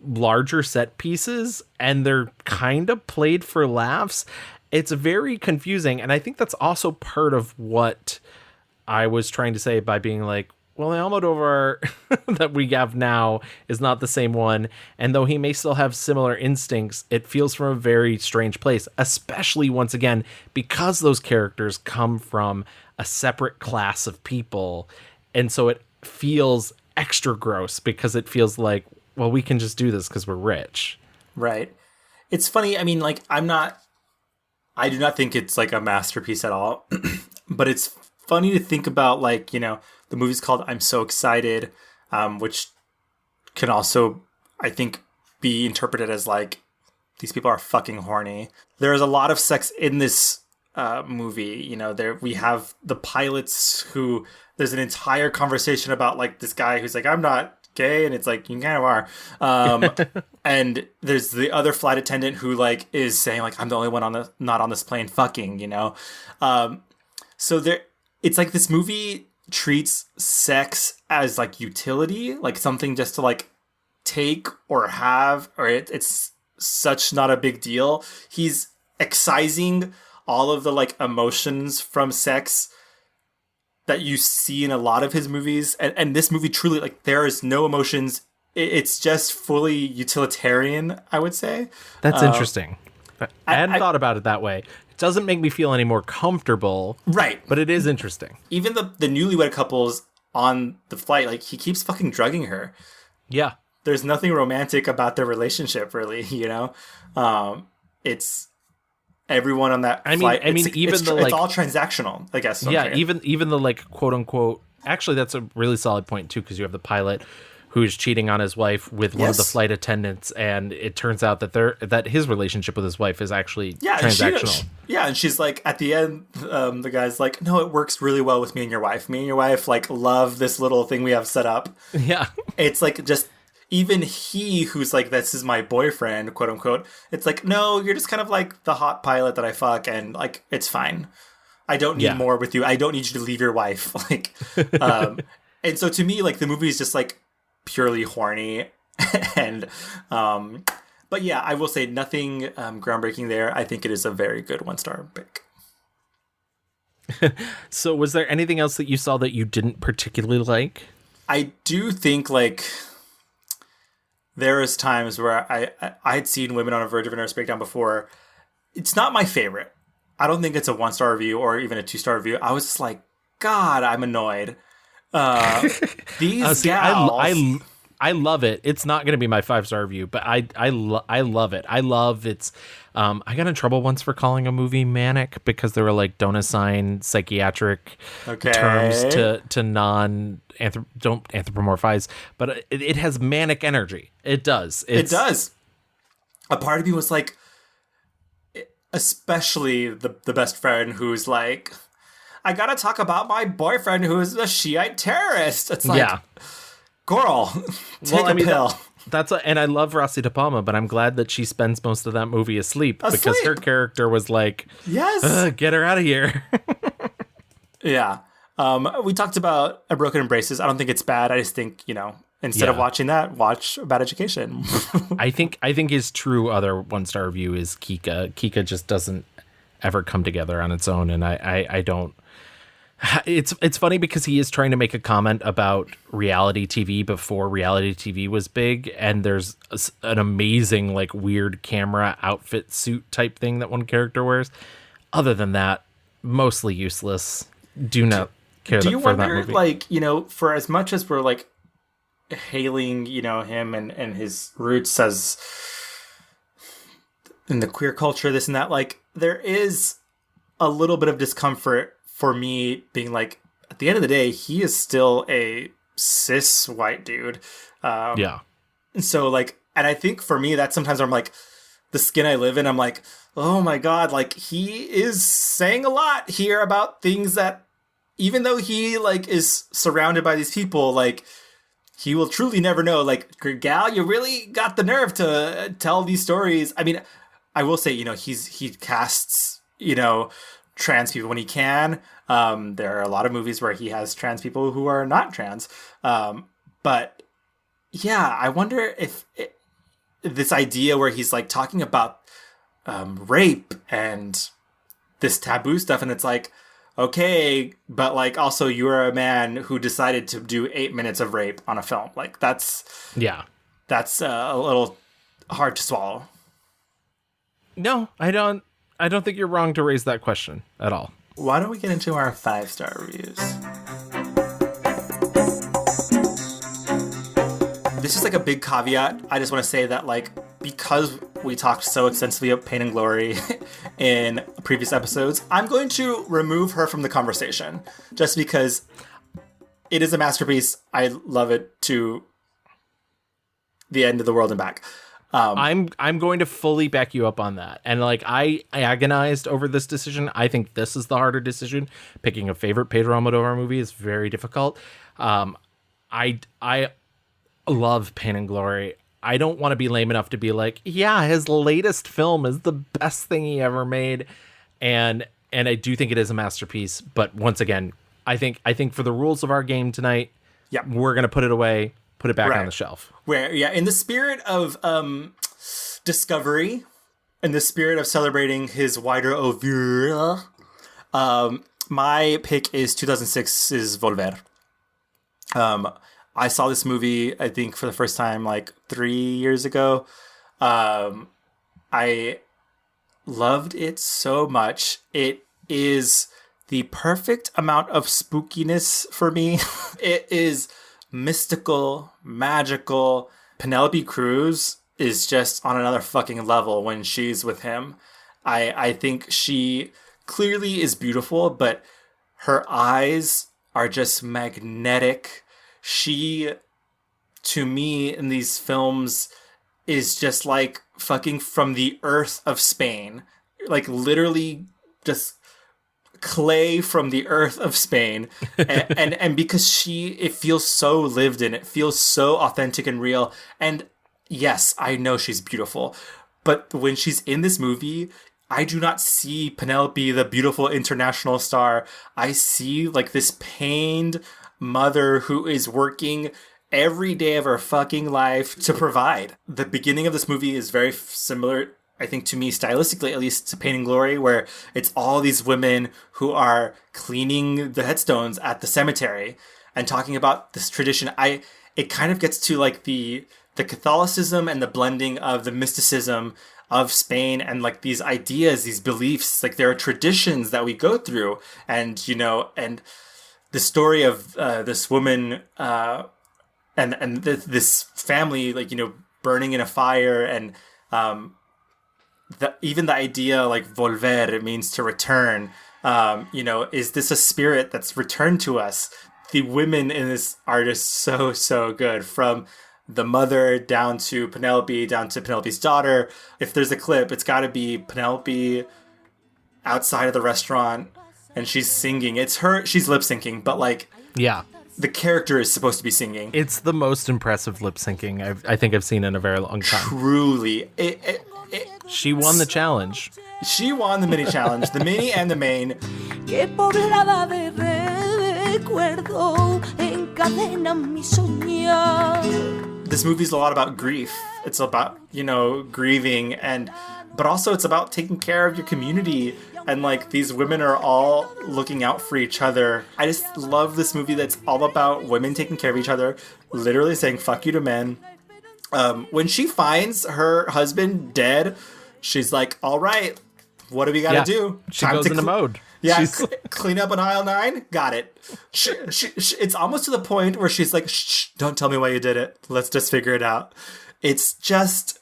larger set pieces and they're kind of played for laughs, it's very confusing. And I think that's also part of what I was trying to say by being like, well, the Almodóvar that we have now is not the same one. And though he may still have similar instincts, it feels from a very strange place, especially once again, because those characters come from a separate class of people. And so it feels extra gross because it feels like, well, we can just do this because we're rich. Right. It's funny. I mean, like, I do not think it's like a masterpiece at all, but it's funny to think about, like, you know, the movie's called I'm So Excited, which can also, I think, be interpreted as like, these people are fucking horny. There's a lot of sex in this movie. You know, we have the pilots who, there's an entire conversation about like this guy who's like, I'm not gay, and it's like, you kind of are. And there's the other flight attendant who like is saying like, I'm the only one not on this plane fucking, you know. So it's like this movie treats sex as like utility, like something just to like take or have, or it's such not a big deal. He's excising all of the like emotions from sex that you see in a lot of his movies, and this movie truly, like, there is no emotions. It's just fully utilitarian, I would say. That's interesting. I hadn't thought about it that way. Doesn't make me feel any more comfortable, right? But it is interesting. Even the newlywed couples on the flight, like, he keeps fucking drugging her. Yeah, there's nothing romantic about their relationship, really. You know, it's everyone on that flight. I mean, it's all transactional, I guess. Yeah, even the like quote unquote. Actually, that's a really solid point too, because you have the pilot who's cheating on his wife with one of the flight attendants, and it turns out that his relationship with his wife is actually transactional. And she's like, at the end, the guy's like, no, it works really well with me and your wife. Me and your wife like love this little thing we have set up. Yeah, it's like just even he who's like, this is my boyfriend, quote unquote. It's like, no, you're just kind of like the hot pilot that I fuck, and like it's fine. I don't need more with you. I don't need you to leave your wife. Like, and so to me, like the movie is just like purely horny, and But yeah, I will say nothing groundbreaking there. I think it is a very good 1-star pick. So was there anything else that you saw that you didn't particularly like? I do think like there is times where I had seen Women on a Verge of a Nervous Breakdown before. It's not my favorite. I don't think it's a 1-star review or even a 2-star review. I was just like, God, I'm annoyed. These gals. I love it. It's not going to be my 5-star review, but I love it. I love its. I got in trouble once for calling a movie manic because they were like, don't assign psychiatric terms to don't anthropomorphize, but it has manic energy. It does. It does. A part of me was like, especially the best friend who's like, I gotta talk about my boyfriend who is a Shiite terrorist. It's like, yeah. Girl, take a pill. And I love Rossi De Palma, but I'm glad that she spends most of that movie asleep. Because her character was like, yes, get her out of here. Yeah. We talked about A Broken Embraces. I don't think it's bad. I just think, instead of watching that, watch Bad Education. I think his true other 1-star review is Kika. Kika just doesn't ever come together on its own, and I don't. It's funny because he is trying to make a comment about reality TV before reality TV was big, and there's an amazing like weird camera outfit suit type thing that one character wears. Other than that, mostly useless. Do not care for that movie. Do you wonder, like, for as much as we're like hailing, him and his roots as in the queer culture, this and that, like there is a little bit of discomfort for me being like, at the end of the day, he is still a cis white dude. Yeah. And so like, and I think for me that sometimes I'm like, the skin I live in, I'm like, oh my God, like he is saying a lot here about things that even though he like is surrounded by these people, like he will truly never know, like, gal, you really got the nerve to tell these stories. I mean, I will say, he casts, trans people when he can. There are a lot of movies where he has trans people who are not trans. But yeah, I wonder if this idea where he's like talking about rape and this taboo stuff, and it's like, okay, but like also you're a man who decided to do 8 minutes of rape on a film. Like that's a little hard to swallow. No, I don't think you're wrong to raise that question at all. Why don't we get into our 5-star reviews? This is like a big caveat. I just want to say that like, because we talked so extensively about Pain and Glory in previous episodes, I'm going to remove her from the conversation just because it is a masterpiece. I love it to the end of the world and back. I'm going to fully back you up on that. And like I agonized over this decision. I think this is the harder decision. Picking a favorite Pedro Almodóvar movie is very difficult. I love Pain and Glory. I don't want to be lame enough to be like, yeah, his latest film is the best thing he ever made. And I do think it is a masterpiece. But once again, I think for the rules of our game tonight, we're going to put it away. Put it back on the shelf. In the spirit of discovery, in the spirit of celebrating his wider oeuvre, my pick is 2006's Volver. I saw this movie, I think, for the first time like 3 years ago. I loved it so much. It is the perfect amount of spookiness for me. It is mystical, magical. Penelope Cruz is just on another fucking level when she's with him. I think she clearly is beautiful, but her eyes are just magnetic. She, to me, in these films, is just like fucking from the earth of Spain. Like literally just clay from the earth of Spain. And because it feels so lived in, it feels so authentic and real. And yes, I know she's beautiful, but when she's in this movie, I do not see Penelope, the beautiful international star. I see like this pained mother who is working every day of her fucking life to provide. The beginning of this movie is very similar, I think, to me, stylistically, at least, to Pain and Glory, where it's all these women who are cleaning the headstones at the cemetery and talking about this tradition. It kind of gets to like the Catholicism and the blending of the mysticism of Spain and like these ideas, these beliefs, like there are traditions that we go through, and and the story of this woman and this family, like burning in a fire, and even the idea like volver, it means to return. Is this a spirit that's returned to us? The women in this are just so good, from the mother down to Penelope, down to Penelope's daughter. If there's a clip, it's got to be Penelope outside of the restaurant and she's singing. It's her, she's lip syncing, but like, yeah, the character is supposed to be singing. It's the most impressive lip syncing I think I've seen in a very long time. Truly. She won the challenge. She won the mini challenge, the mini and the main. This movie's a lot about grief. It's about, grieving, but also it's about taking care of your community. And like these women are all looking out for each other. I just love this movie that's all about women taking care of each other, literally saying fuck you to men. When she finds her husband dead, she's like, all right, what do we got to do? She goes into mode. Yeah, clean up on aisle 9. Got it. She, it's almost to the point where she's like, shh, don't tell me why you did it. Let's just figure it out. It's just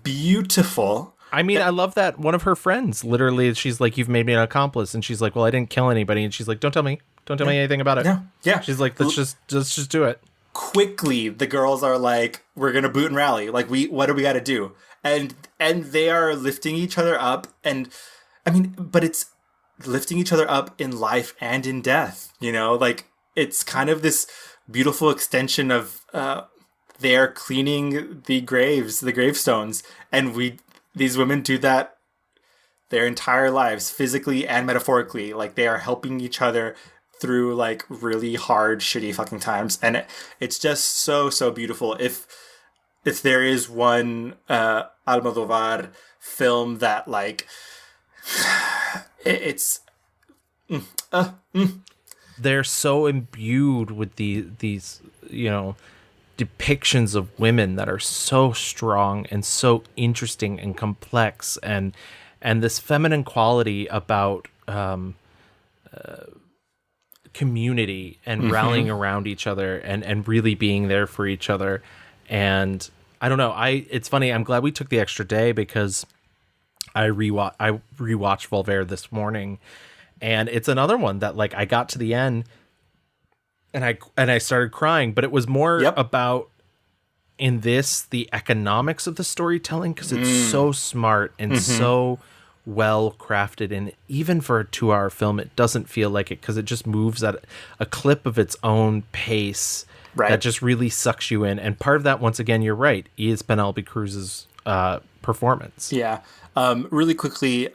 beautiful. I mean, I love that one of her friends, literally, she's like, you've made me an accomplice. And she's like, well, I didn't kill anybody. And she's like, don't tell me. Don't tell me anything about it. Yeah. She's like, let's just do it. Quickly, the girls are like, we're going to boot and rally. Like, what do we got to do? And they are lifting each other up. And I mean, but it's lifting each other up in life and in death, like it's kind of this beautiful extension of they're cleaning the gravestones, and these women do that their entire lives, physically and metaphorically. Like they are helping each other through like really hard, shitty fucking times, and it's just so beautiful. If there is one Almodóvar film that like they're so imbued with these depictions of women that are so strong and so interesting and complex, and this feminine quality about community and rallying around each other and really being there for each other. And I don't know, it's funny, I'm glad we took the extra day because I rewatched Volver this morning, and it's another one that like I got to the end and I started crying, but it was more about in this the economics of the storytelling, because it's so smart and so well crafted, and even for a 2-hour film it doesn't feel like it, because it just moves at a clip of its own pace that just really sucks you in. And part of that, once again, you're right, is Penelope Cruz's performance. Yeah. Really quickly,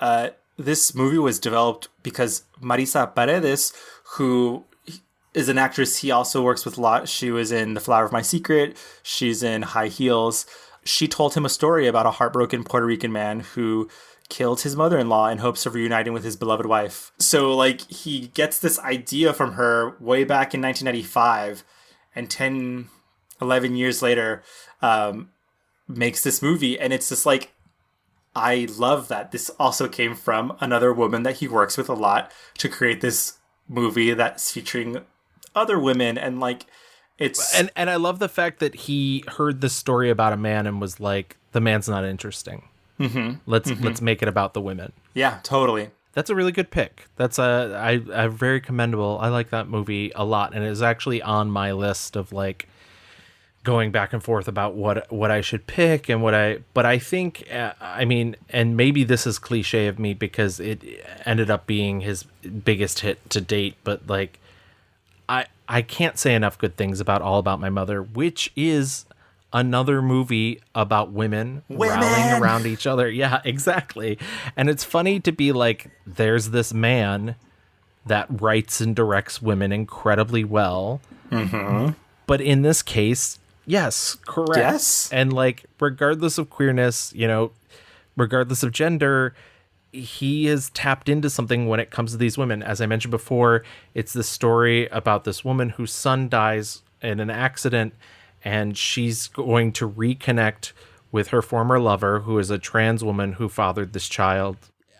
this movie was developed because Marisa Paredes, who is an actress, he also works with a lot. She was in The Flower of My Secret. She's in High Heels. She told him a story about a heartbroken Puerto Rican man who killed his mother-in-law in hopes of reuniting with his beloved wife. So, like, he gets this idea from her way back in 1995, and 11 years later, makes this movie. And it's just like, I love that this also came from another woman that he works with a lot to create this movie that's featuring other women, and like it's and I love the fact that he heard this story about a man and was like, the man's not interesting. Let's make it about the women. Yeah, totally. That's a really good pick. That's I very commendable. I like that movie a lot, and it is actually on my list of like going back and forth about what I should pick and but I think, I mean, and maybe this is cliche of me because it ended up being his biggest hit to date, but like, I can't say enough good things about All About My Mother, which is another movie about women rallying around each other. Yeah, exactly. And it's funny to be like, there's this man that writes and directs women incredibly well. But in this case, yes, correct. Yes. And like, regardless of queerness, you know, regardless of gender, he has tapped into something when it comes to these women. As I mentioned before, it's the story about this woman whose son dies in an accident, and she's going to reconnect with her former lover, who is a trans woman who fathered this child.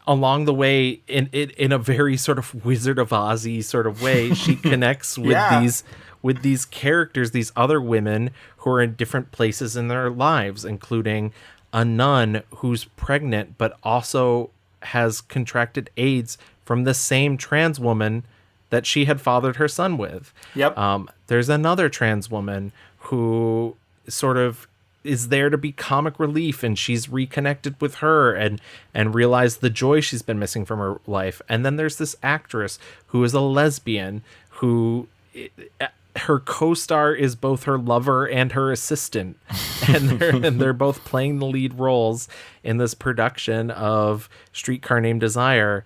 Along the way, in a very sort of Wizard of Oz-y sort of way, she connects with these characters, these other women who are in different places in their lives, including a nun who's pregnant but also has contracted AIDS from the same trans woman that she had fathered her son with. Yep. There's another trans woman who sort of is there to be comic relief, and she's reconnected with her and realized the joy she's been missing from her life. And then there's this actress who is a lesbian who her co-star is both her lover and her assistant, and they're both playing the lead roles in this production of Streetcar Named Desire.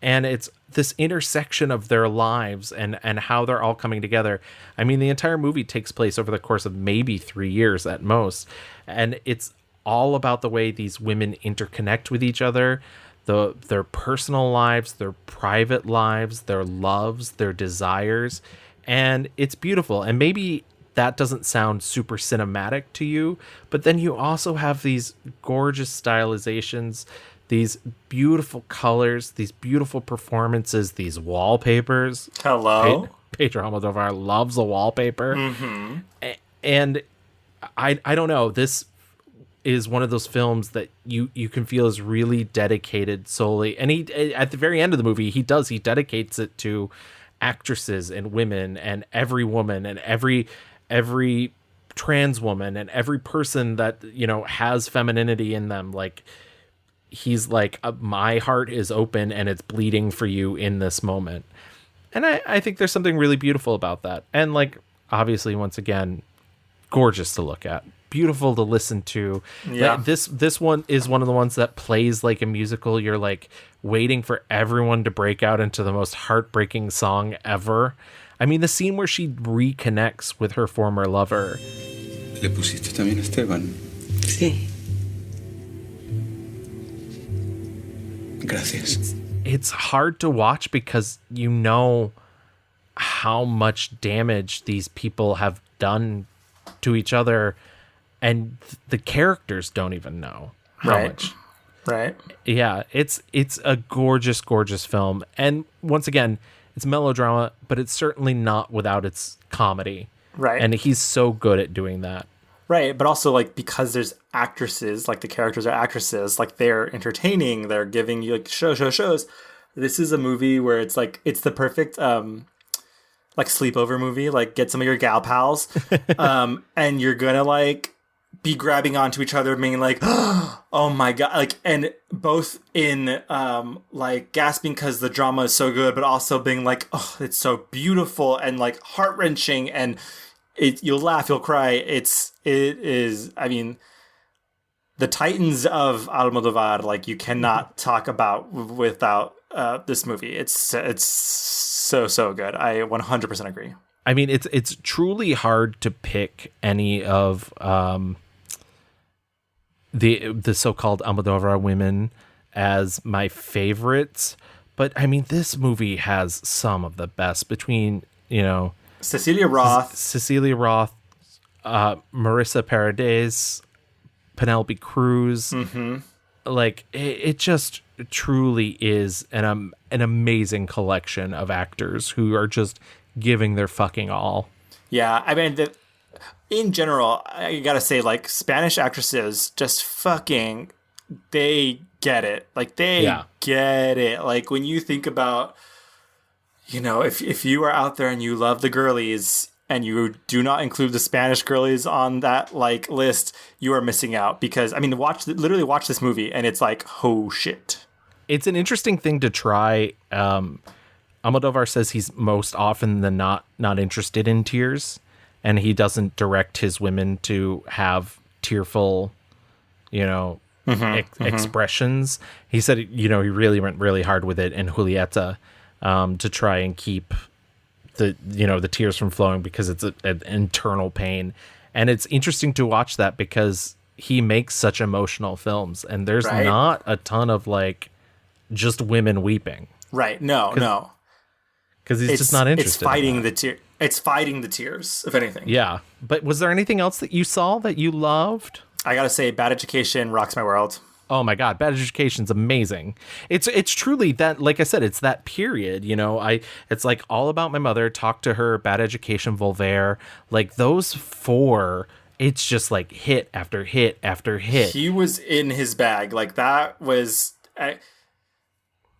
And it's this intersection of their lives and how they're all coming together. I mean, the entire movie takes place over the course of maybe 3 years at most. And it's all about the way these women interconnect with each other, their personal lives, their private lives, their loves, their desires. And it's beautiful. And maybe that doesn't sound super cinematic to you, but then you also have these gorgeous stylizations, these beautiful colors, these beautiful performances, these wallpapers. Hello. Pedro Almodóvar loves a wallpaper. Mm-hmm. And I don't know. This is one of those films that you can feel is really dedicated solely. And he, at the very end of the movie, he dedicates it to actresses and women and every woman and every trans woman and every person that, you know, has femininity in them. Like, he's like, my heart is open and it's bleeding for you in this moment. And I think there's something really beautiful about that. And like, obviously, once again, gorgeous to look at, beautiful to listen to. Yeah. This one is one of the ones that plays like a musical. You're like waiting for everyone to break out into the most heartbreaking song ever. I mean, the scene where she reconnects with her former lover. ¿Le pusiste también Esteban? Sí. Gracias. It's hard to watch because you know how much damage these people have done to each other, and the characters don't even know how much. Right. Yeah, it's a gorgeous, gorgeous film. And once again, it's melodrama, but it's certainly not without its comedy. Right. And he's so good at doing that. Right, but also, like, because there's actresses, like, the characters are actresses, like, they're entertaining, they're giving you, like, shows. This is a movie where it's, like, it's the perfect, like, sleepover movie. Like, get some of your gal pals, and you're gonna, like, be grabbing onto each other, being like, oh my God, like, and both in, like, gasping because the drama is so good, but also being like, oh, it's so beautiful, and, like, heart-wrenching, and you'll laugh, you'll cry. It is, I mean, the titans of Almodóvar, like, you cannot talk about without this movie. It's so good. I 100% agree. I mean, it's truly hard to pick any of the so-called Almodóvar women as my favorites, but I mean, this movie has some of the best between, you know, Cecilia Roth, Marissa Paredes, Penelope Cruz. Mm-hmm. Like, it just truly is an amazing collection of actors who are just giving their fucking all. Yeah, I mean, in general, I gotta say, like, Spanish actresses just fucking, they get it. Like, they get it. Like, when you think about, you know, if you are out there and you love the girlies and you do not include the Spanish girlies on that, like, list, you are missing out. Because, I mean, literally watch this movie and it's like, oh shit. It's an interesting thing to try. Almodóvar says he's most often than not interested in tears, and he doesn't direct his women to have tearful, you know, expressions. He said, you know, he really went really hard with it in Julieta, to try and keep the tears from flowing because it's an internal pain. And it's interesting to watch that because he makes such emotional films, and there's not a ton of like just women weeping. Right. No. Because he's just not interested. It's fighting the tear. It's fighting the tears, if anything. Yeah. But was there anything else that you saw that you loved? I gotta say, Bad Education rocks my world. Oh my God, Bad Education's amazing. It's truly that, like I said, it's that period, it's like All About My Mother, Talk to Her, Bad Education, Volver, like those four, it's just like hit after hit after hit. He was in his bag. Like that was,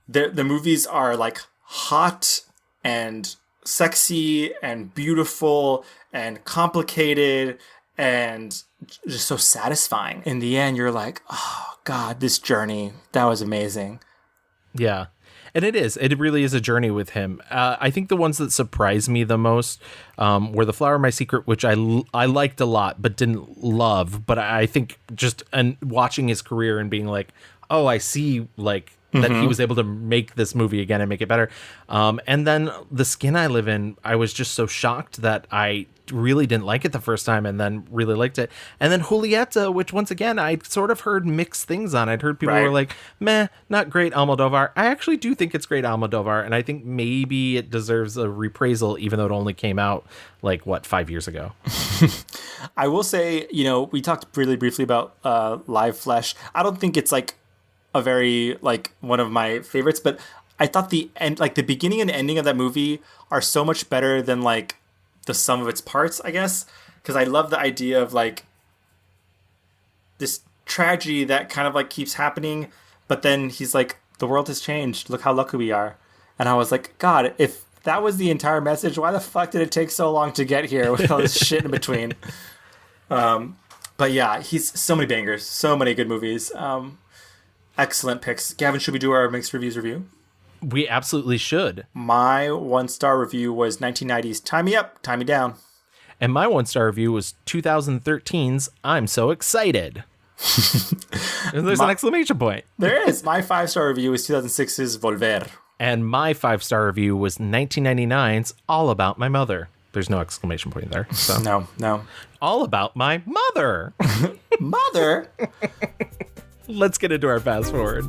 the movies are like hot and sexy and beautiful and complicated and just so satisfying. In the end, you're like, oh God, this journey, that was amazing. Yeah. And it really is a journey with him. I think the ones that surprised me the most were The Flower of My Secret, which I liked a lot, but didn't love. But I think just watching his career and being like, oh, I see like that he was able to make this movie again and make it better. And then The Skin I Live In, I was just so shocked that I really didn't like it the first time and then really liked it. And then Julieta, which once again, I sort of heard mixed things on. I'd heard people were like, meh, not great Almodóvar. I actually do think it's great Almodóvar, and I think maybe it deserves a reprisal, even though it only came out 5 years ago. I will say, we talked really briefly about Live Flesh. I don't think it's like a very one of my favorites, but I thought the end, the beginning and ending of that movie are so much better than the sum of its parts, I guess, because I love the idea of this tragedy that kind of keeps happening, but then he's like, the world has changed, look how lucky we are. And I was like, God, if that was the entire message, why the fuck did it take so long to get here with all this shit in between? But yeah, he's so many bangers, so many good movies. Excellent picks. Gavin, should we do our mixed reviews review? We absolutely should. My 1-star review was 1990's Tie Me Up, Tie Me Down. And my 1-star review was 2013's I'm So Excited. There's an exclamation point. There is. My 5-star review was 2006's Volver. And my 5-star review was 1999's All About My Mother. There's no exclamation point there. So. No. All About My Mother. Mother? Let's get into our fast forward.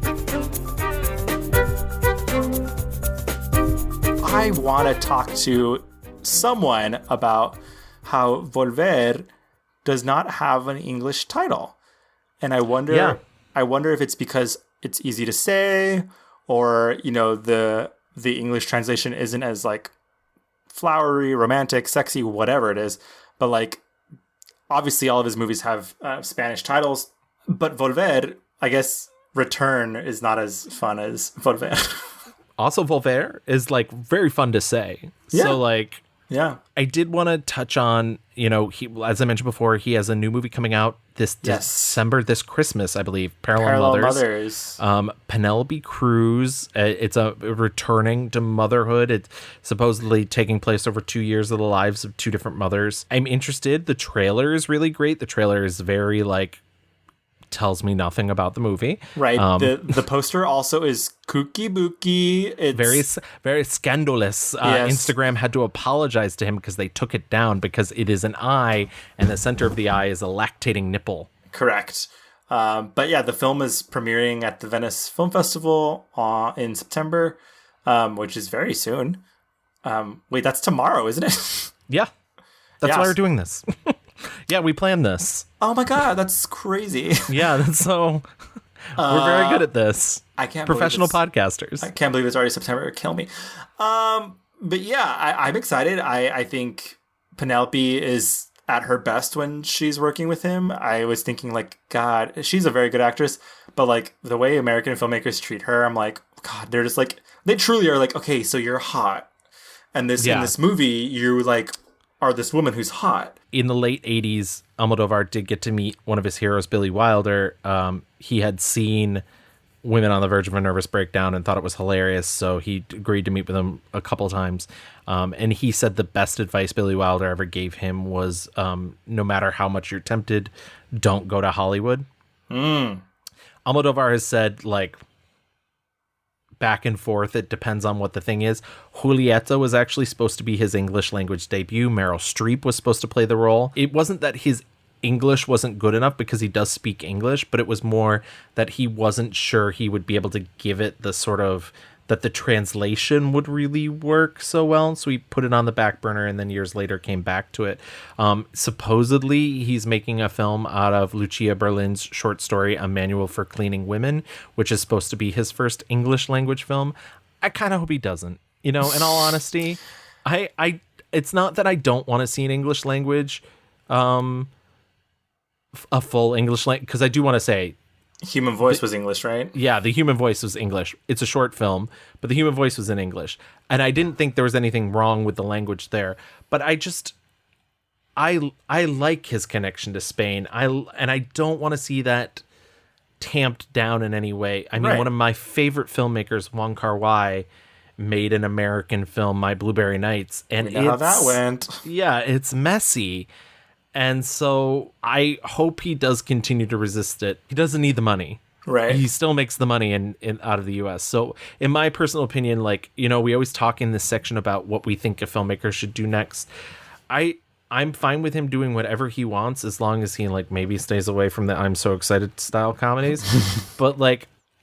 I want to talk to someone about how Volver does not have an English title. And I wonder if it's because it's easy to say, or, the English translation isn't as flowery, romantic, sexy, whatever it is. But obviously all of his movies have Spanish titles, but Volver, I guess Return is not as fun as Volver. Also, Volver is very fun to say. Yeah. So yeah, I did want to touch on, he, as I mentioned before, he has a new movie coming out this December, this Christmas, I believe. Parallel Mothers. Penelope Cruz. It's a returning to motherhood. It's supposedly taking place over 2 years of the lives of two different mothers. I'm interested. The trailer is really great. The trailer is very tells me nothing about the movie. Right. The poster also is kooky booky. It's very, very scandalous. Instagram had to apologize to him because they took it down because it is an eye and the center of the eye is a lactating nipple. Correct. But yeah, the film is premiering at the Venice Film Festival in September, which is very soon. Wait, that's tomorrow, isn't it? Yeah. That's why we're doing this. Yeah, we planned this. Oh my God, that's crazy. Yeah, that's so... We're very good at this. I can't Professional podcasters. I can't believe it's already September. It'll kill me. But yeah, I'm excited. I think Penelope is at her best when she's working with him. I was thinking God, she's a very good actress, but the way American filmmakers treat her, I'm like, God, they're just they truly are okay, so you're hot. And in this movie, you are this woman who's hot. In the late 80s, Almodóvar did get to meet one of his heroes, Billy Wilder. He had seen Women on the Verge of a Nervous Breakdown and thought it was hilarious, so he agreed to meet with him a couple times. And he said the best advice Billy Wilder ever gave him was, no matter how much you're tempted, don't go to Hollywood. Almodóvar has said, back and forth. It depends on what the thing is. Julieta was actually supposed to be his English language debut. Meryl Streep was supposed to play the role. It wasn't that his English wasn't good enough, because he does speak English, but it was more that he wasn't sure he would be able to give it the sort of, that the translation would really work so well. So he put it on the back burner, and then years later came back to it. Supposedly he's making a film out of Lucia Berlin's short story, A Manual for Cleaning Women, which is supposed to be his first English language film. I kind of hope he doesn't, in all honesty. It's not that I don't want to see an English language, a full English language, because I do want to say Human Voice was English, right? Yeah, The Human Voice was English. It's a short film, but The Human Voice was in English. And I didn't think there was anything wrong with the language there. But I like his connection to Spain. And I don't want to see that tamped down in any way. I mean, One of my favorite filmmakers, Wong Kar-wai, made an American film, My Blueberry Nights. And we know how that went. Yeah, it's messy. And so I hope he does continue to resist it. He doesn't need the money. Right. He still makes the money in out of the US. So in my personal opinion, we always talk in this section about what we think a filmmaker should do next. I'm fine with him doing whatever he wants, as long as he maybe stays away from the I'm So Excited style comedies. But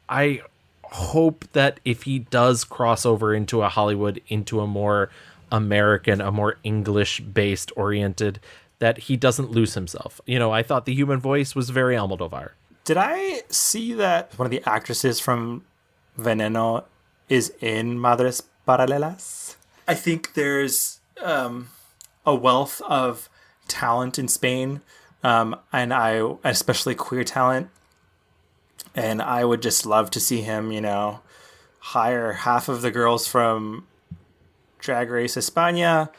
I hope that if he does cross over into a Hollywood, into a more American, a more English based oriented, that he doesn't lose himself. I thought The Human Voice was very Almodóvar. Did I see that one of the actresses from Veneno is in Madres Paralelas? I think there's a wealth of talent in Spain, and especially queer talent. And I would just love to see him, hire half of the girls from Drag Race España,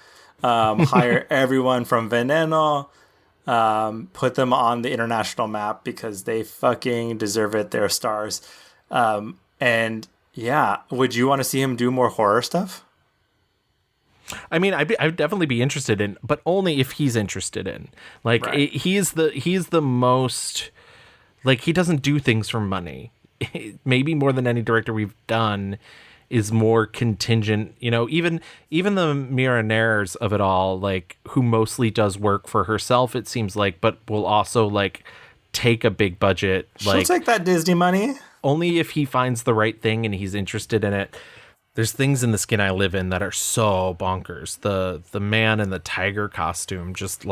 hire everyone from Veneno, put them on the international map, because they fucking deserve it. They're stars. And yeah, would you want to see him do more horror stuff? I mean, I'd definitely be interested in, but only if he's interested in. He's the most, he doesn't do things for money. Maybe more than any director we've done is more contingent, even the Miraners of it all, who mostly does work for herself, it seems but will also take a big budget. She'll take that Disney money. Only if he finds the right thing and he's interested in it. There's things in The Skin I Live In that are so bonkers. The man in the tiger costume, just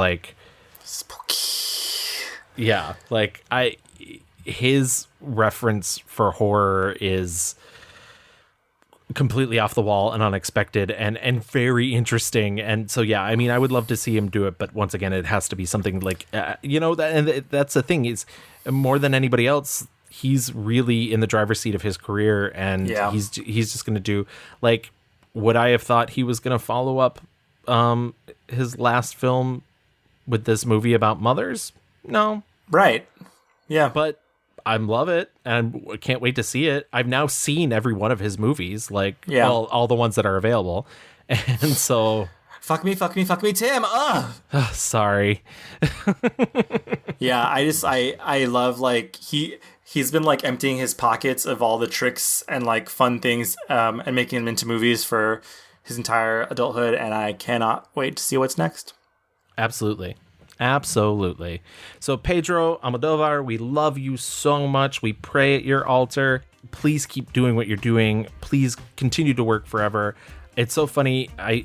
spooky. Yeah, his reference for horror is completely off the wall and unexpected and very interesting. And so, yeah, I mean, I would love to see him do it, but once again, it has to be something that's the thing, is more than anybody else, he's really in the driver's seat of his career, and he's just going to do, would I have thought he was going to follow up his last film with this movie about mothers? No. Right. Yeah. But I love it, and I can't wait to see it. I've now seen every one of his movies, all the ones that are available. And so... Fuck me, Tim. Ugh. Sorry. Yeah, I love, he's been, emptying his pockets of all the tricks and, fun things and making them into movies for his entire adulthood, and I cannot wait to see what's next. Absolutely. So Pedro Almodóvar, we love you so much. We pray at your altar. Please keep doing what you're doing. Please continue to work forever. It's so funny. I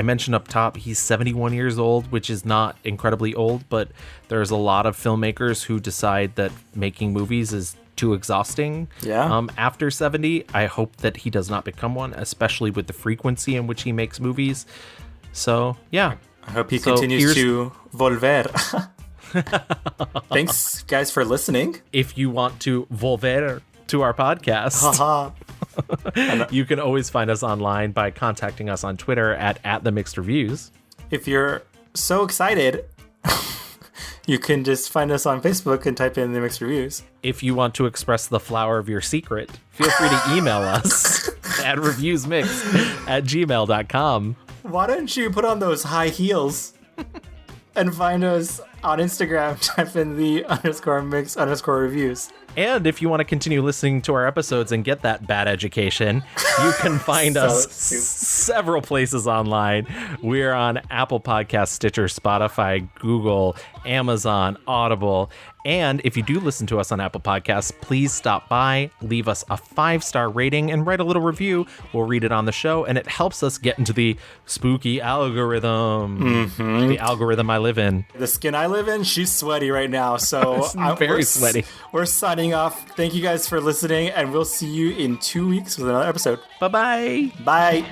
mentioned up top, he's 71 years old, which is not incredibly old, but there's a lot of filmmakers who decide that making movies is too exhausting. Yeah. After 70, I hope that he does not become one, especially with the frequency in which he makes movies. So, yeah. I hope he continues to volver. Thanks, guys, for listening. If you want to volver to our podcast, you can always find us online by contacting us on Twitter at The Mixed Reviews. If you're so excited, you can just find us on Facebook and type in The Mixed Reviews. If you want to express the flower of your secret, feel free to email us at reviewsmix@gmail.com. Why don't you put on those high heels and find us on Instagram, type in the _mix_reviews. And if you want to continue listening to our episodes and get that bad education, you can find us several places online. We're on Apple Podcasts, Stitcher, Spotify, Google, Amazon, Audible. And if you do listen to us on Apple Podcasts, please stop by, leave us a 5-star rating, and write a little review. We'll read it on the show, and it helps us get into the spooky algorithm. The algorithm I live in. The skin I live in, she's sweaty right now, so I'm very sweaty. We're signing off. Thank you guys for listening, and we'll see you in 2 weeks with another episode. Bye-bye. Bye.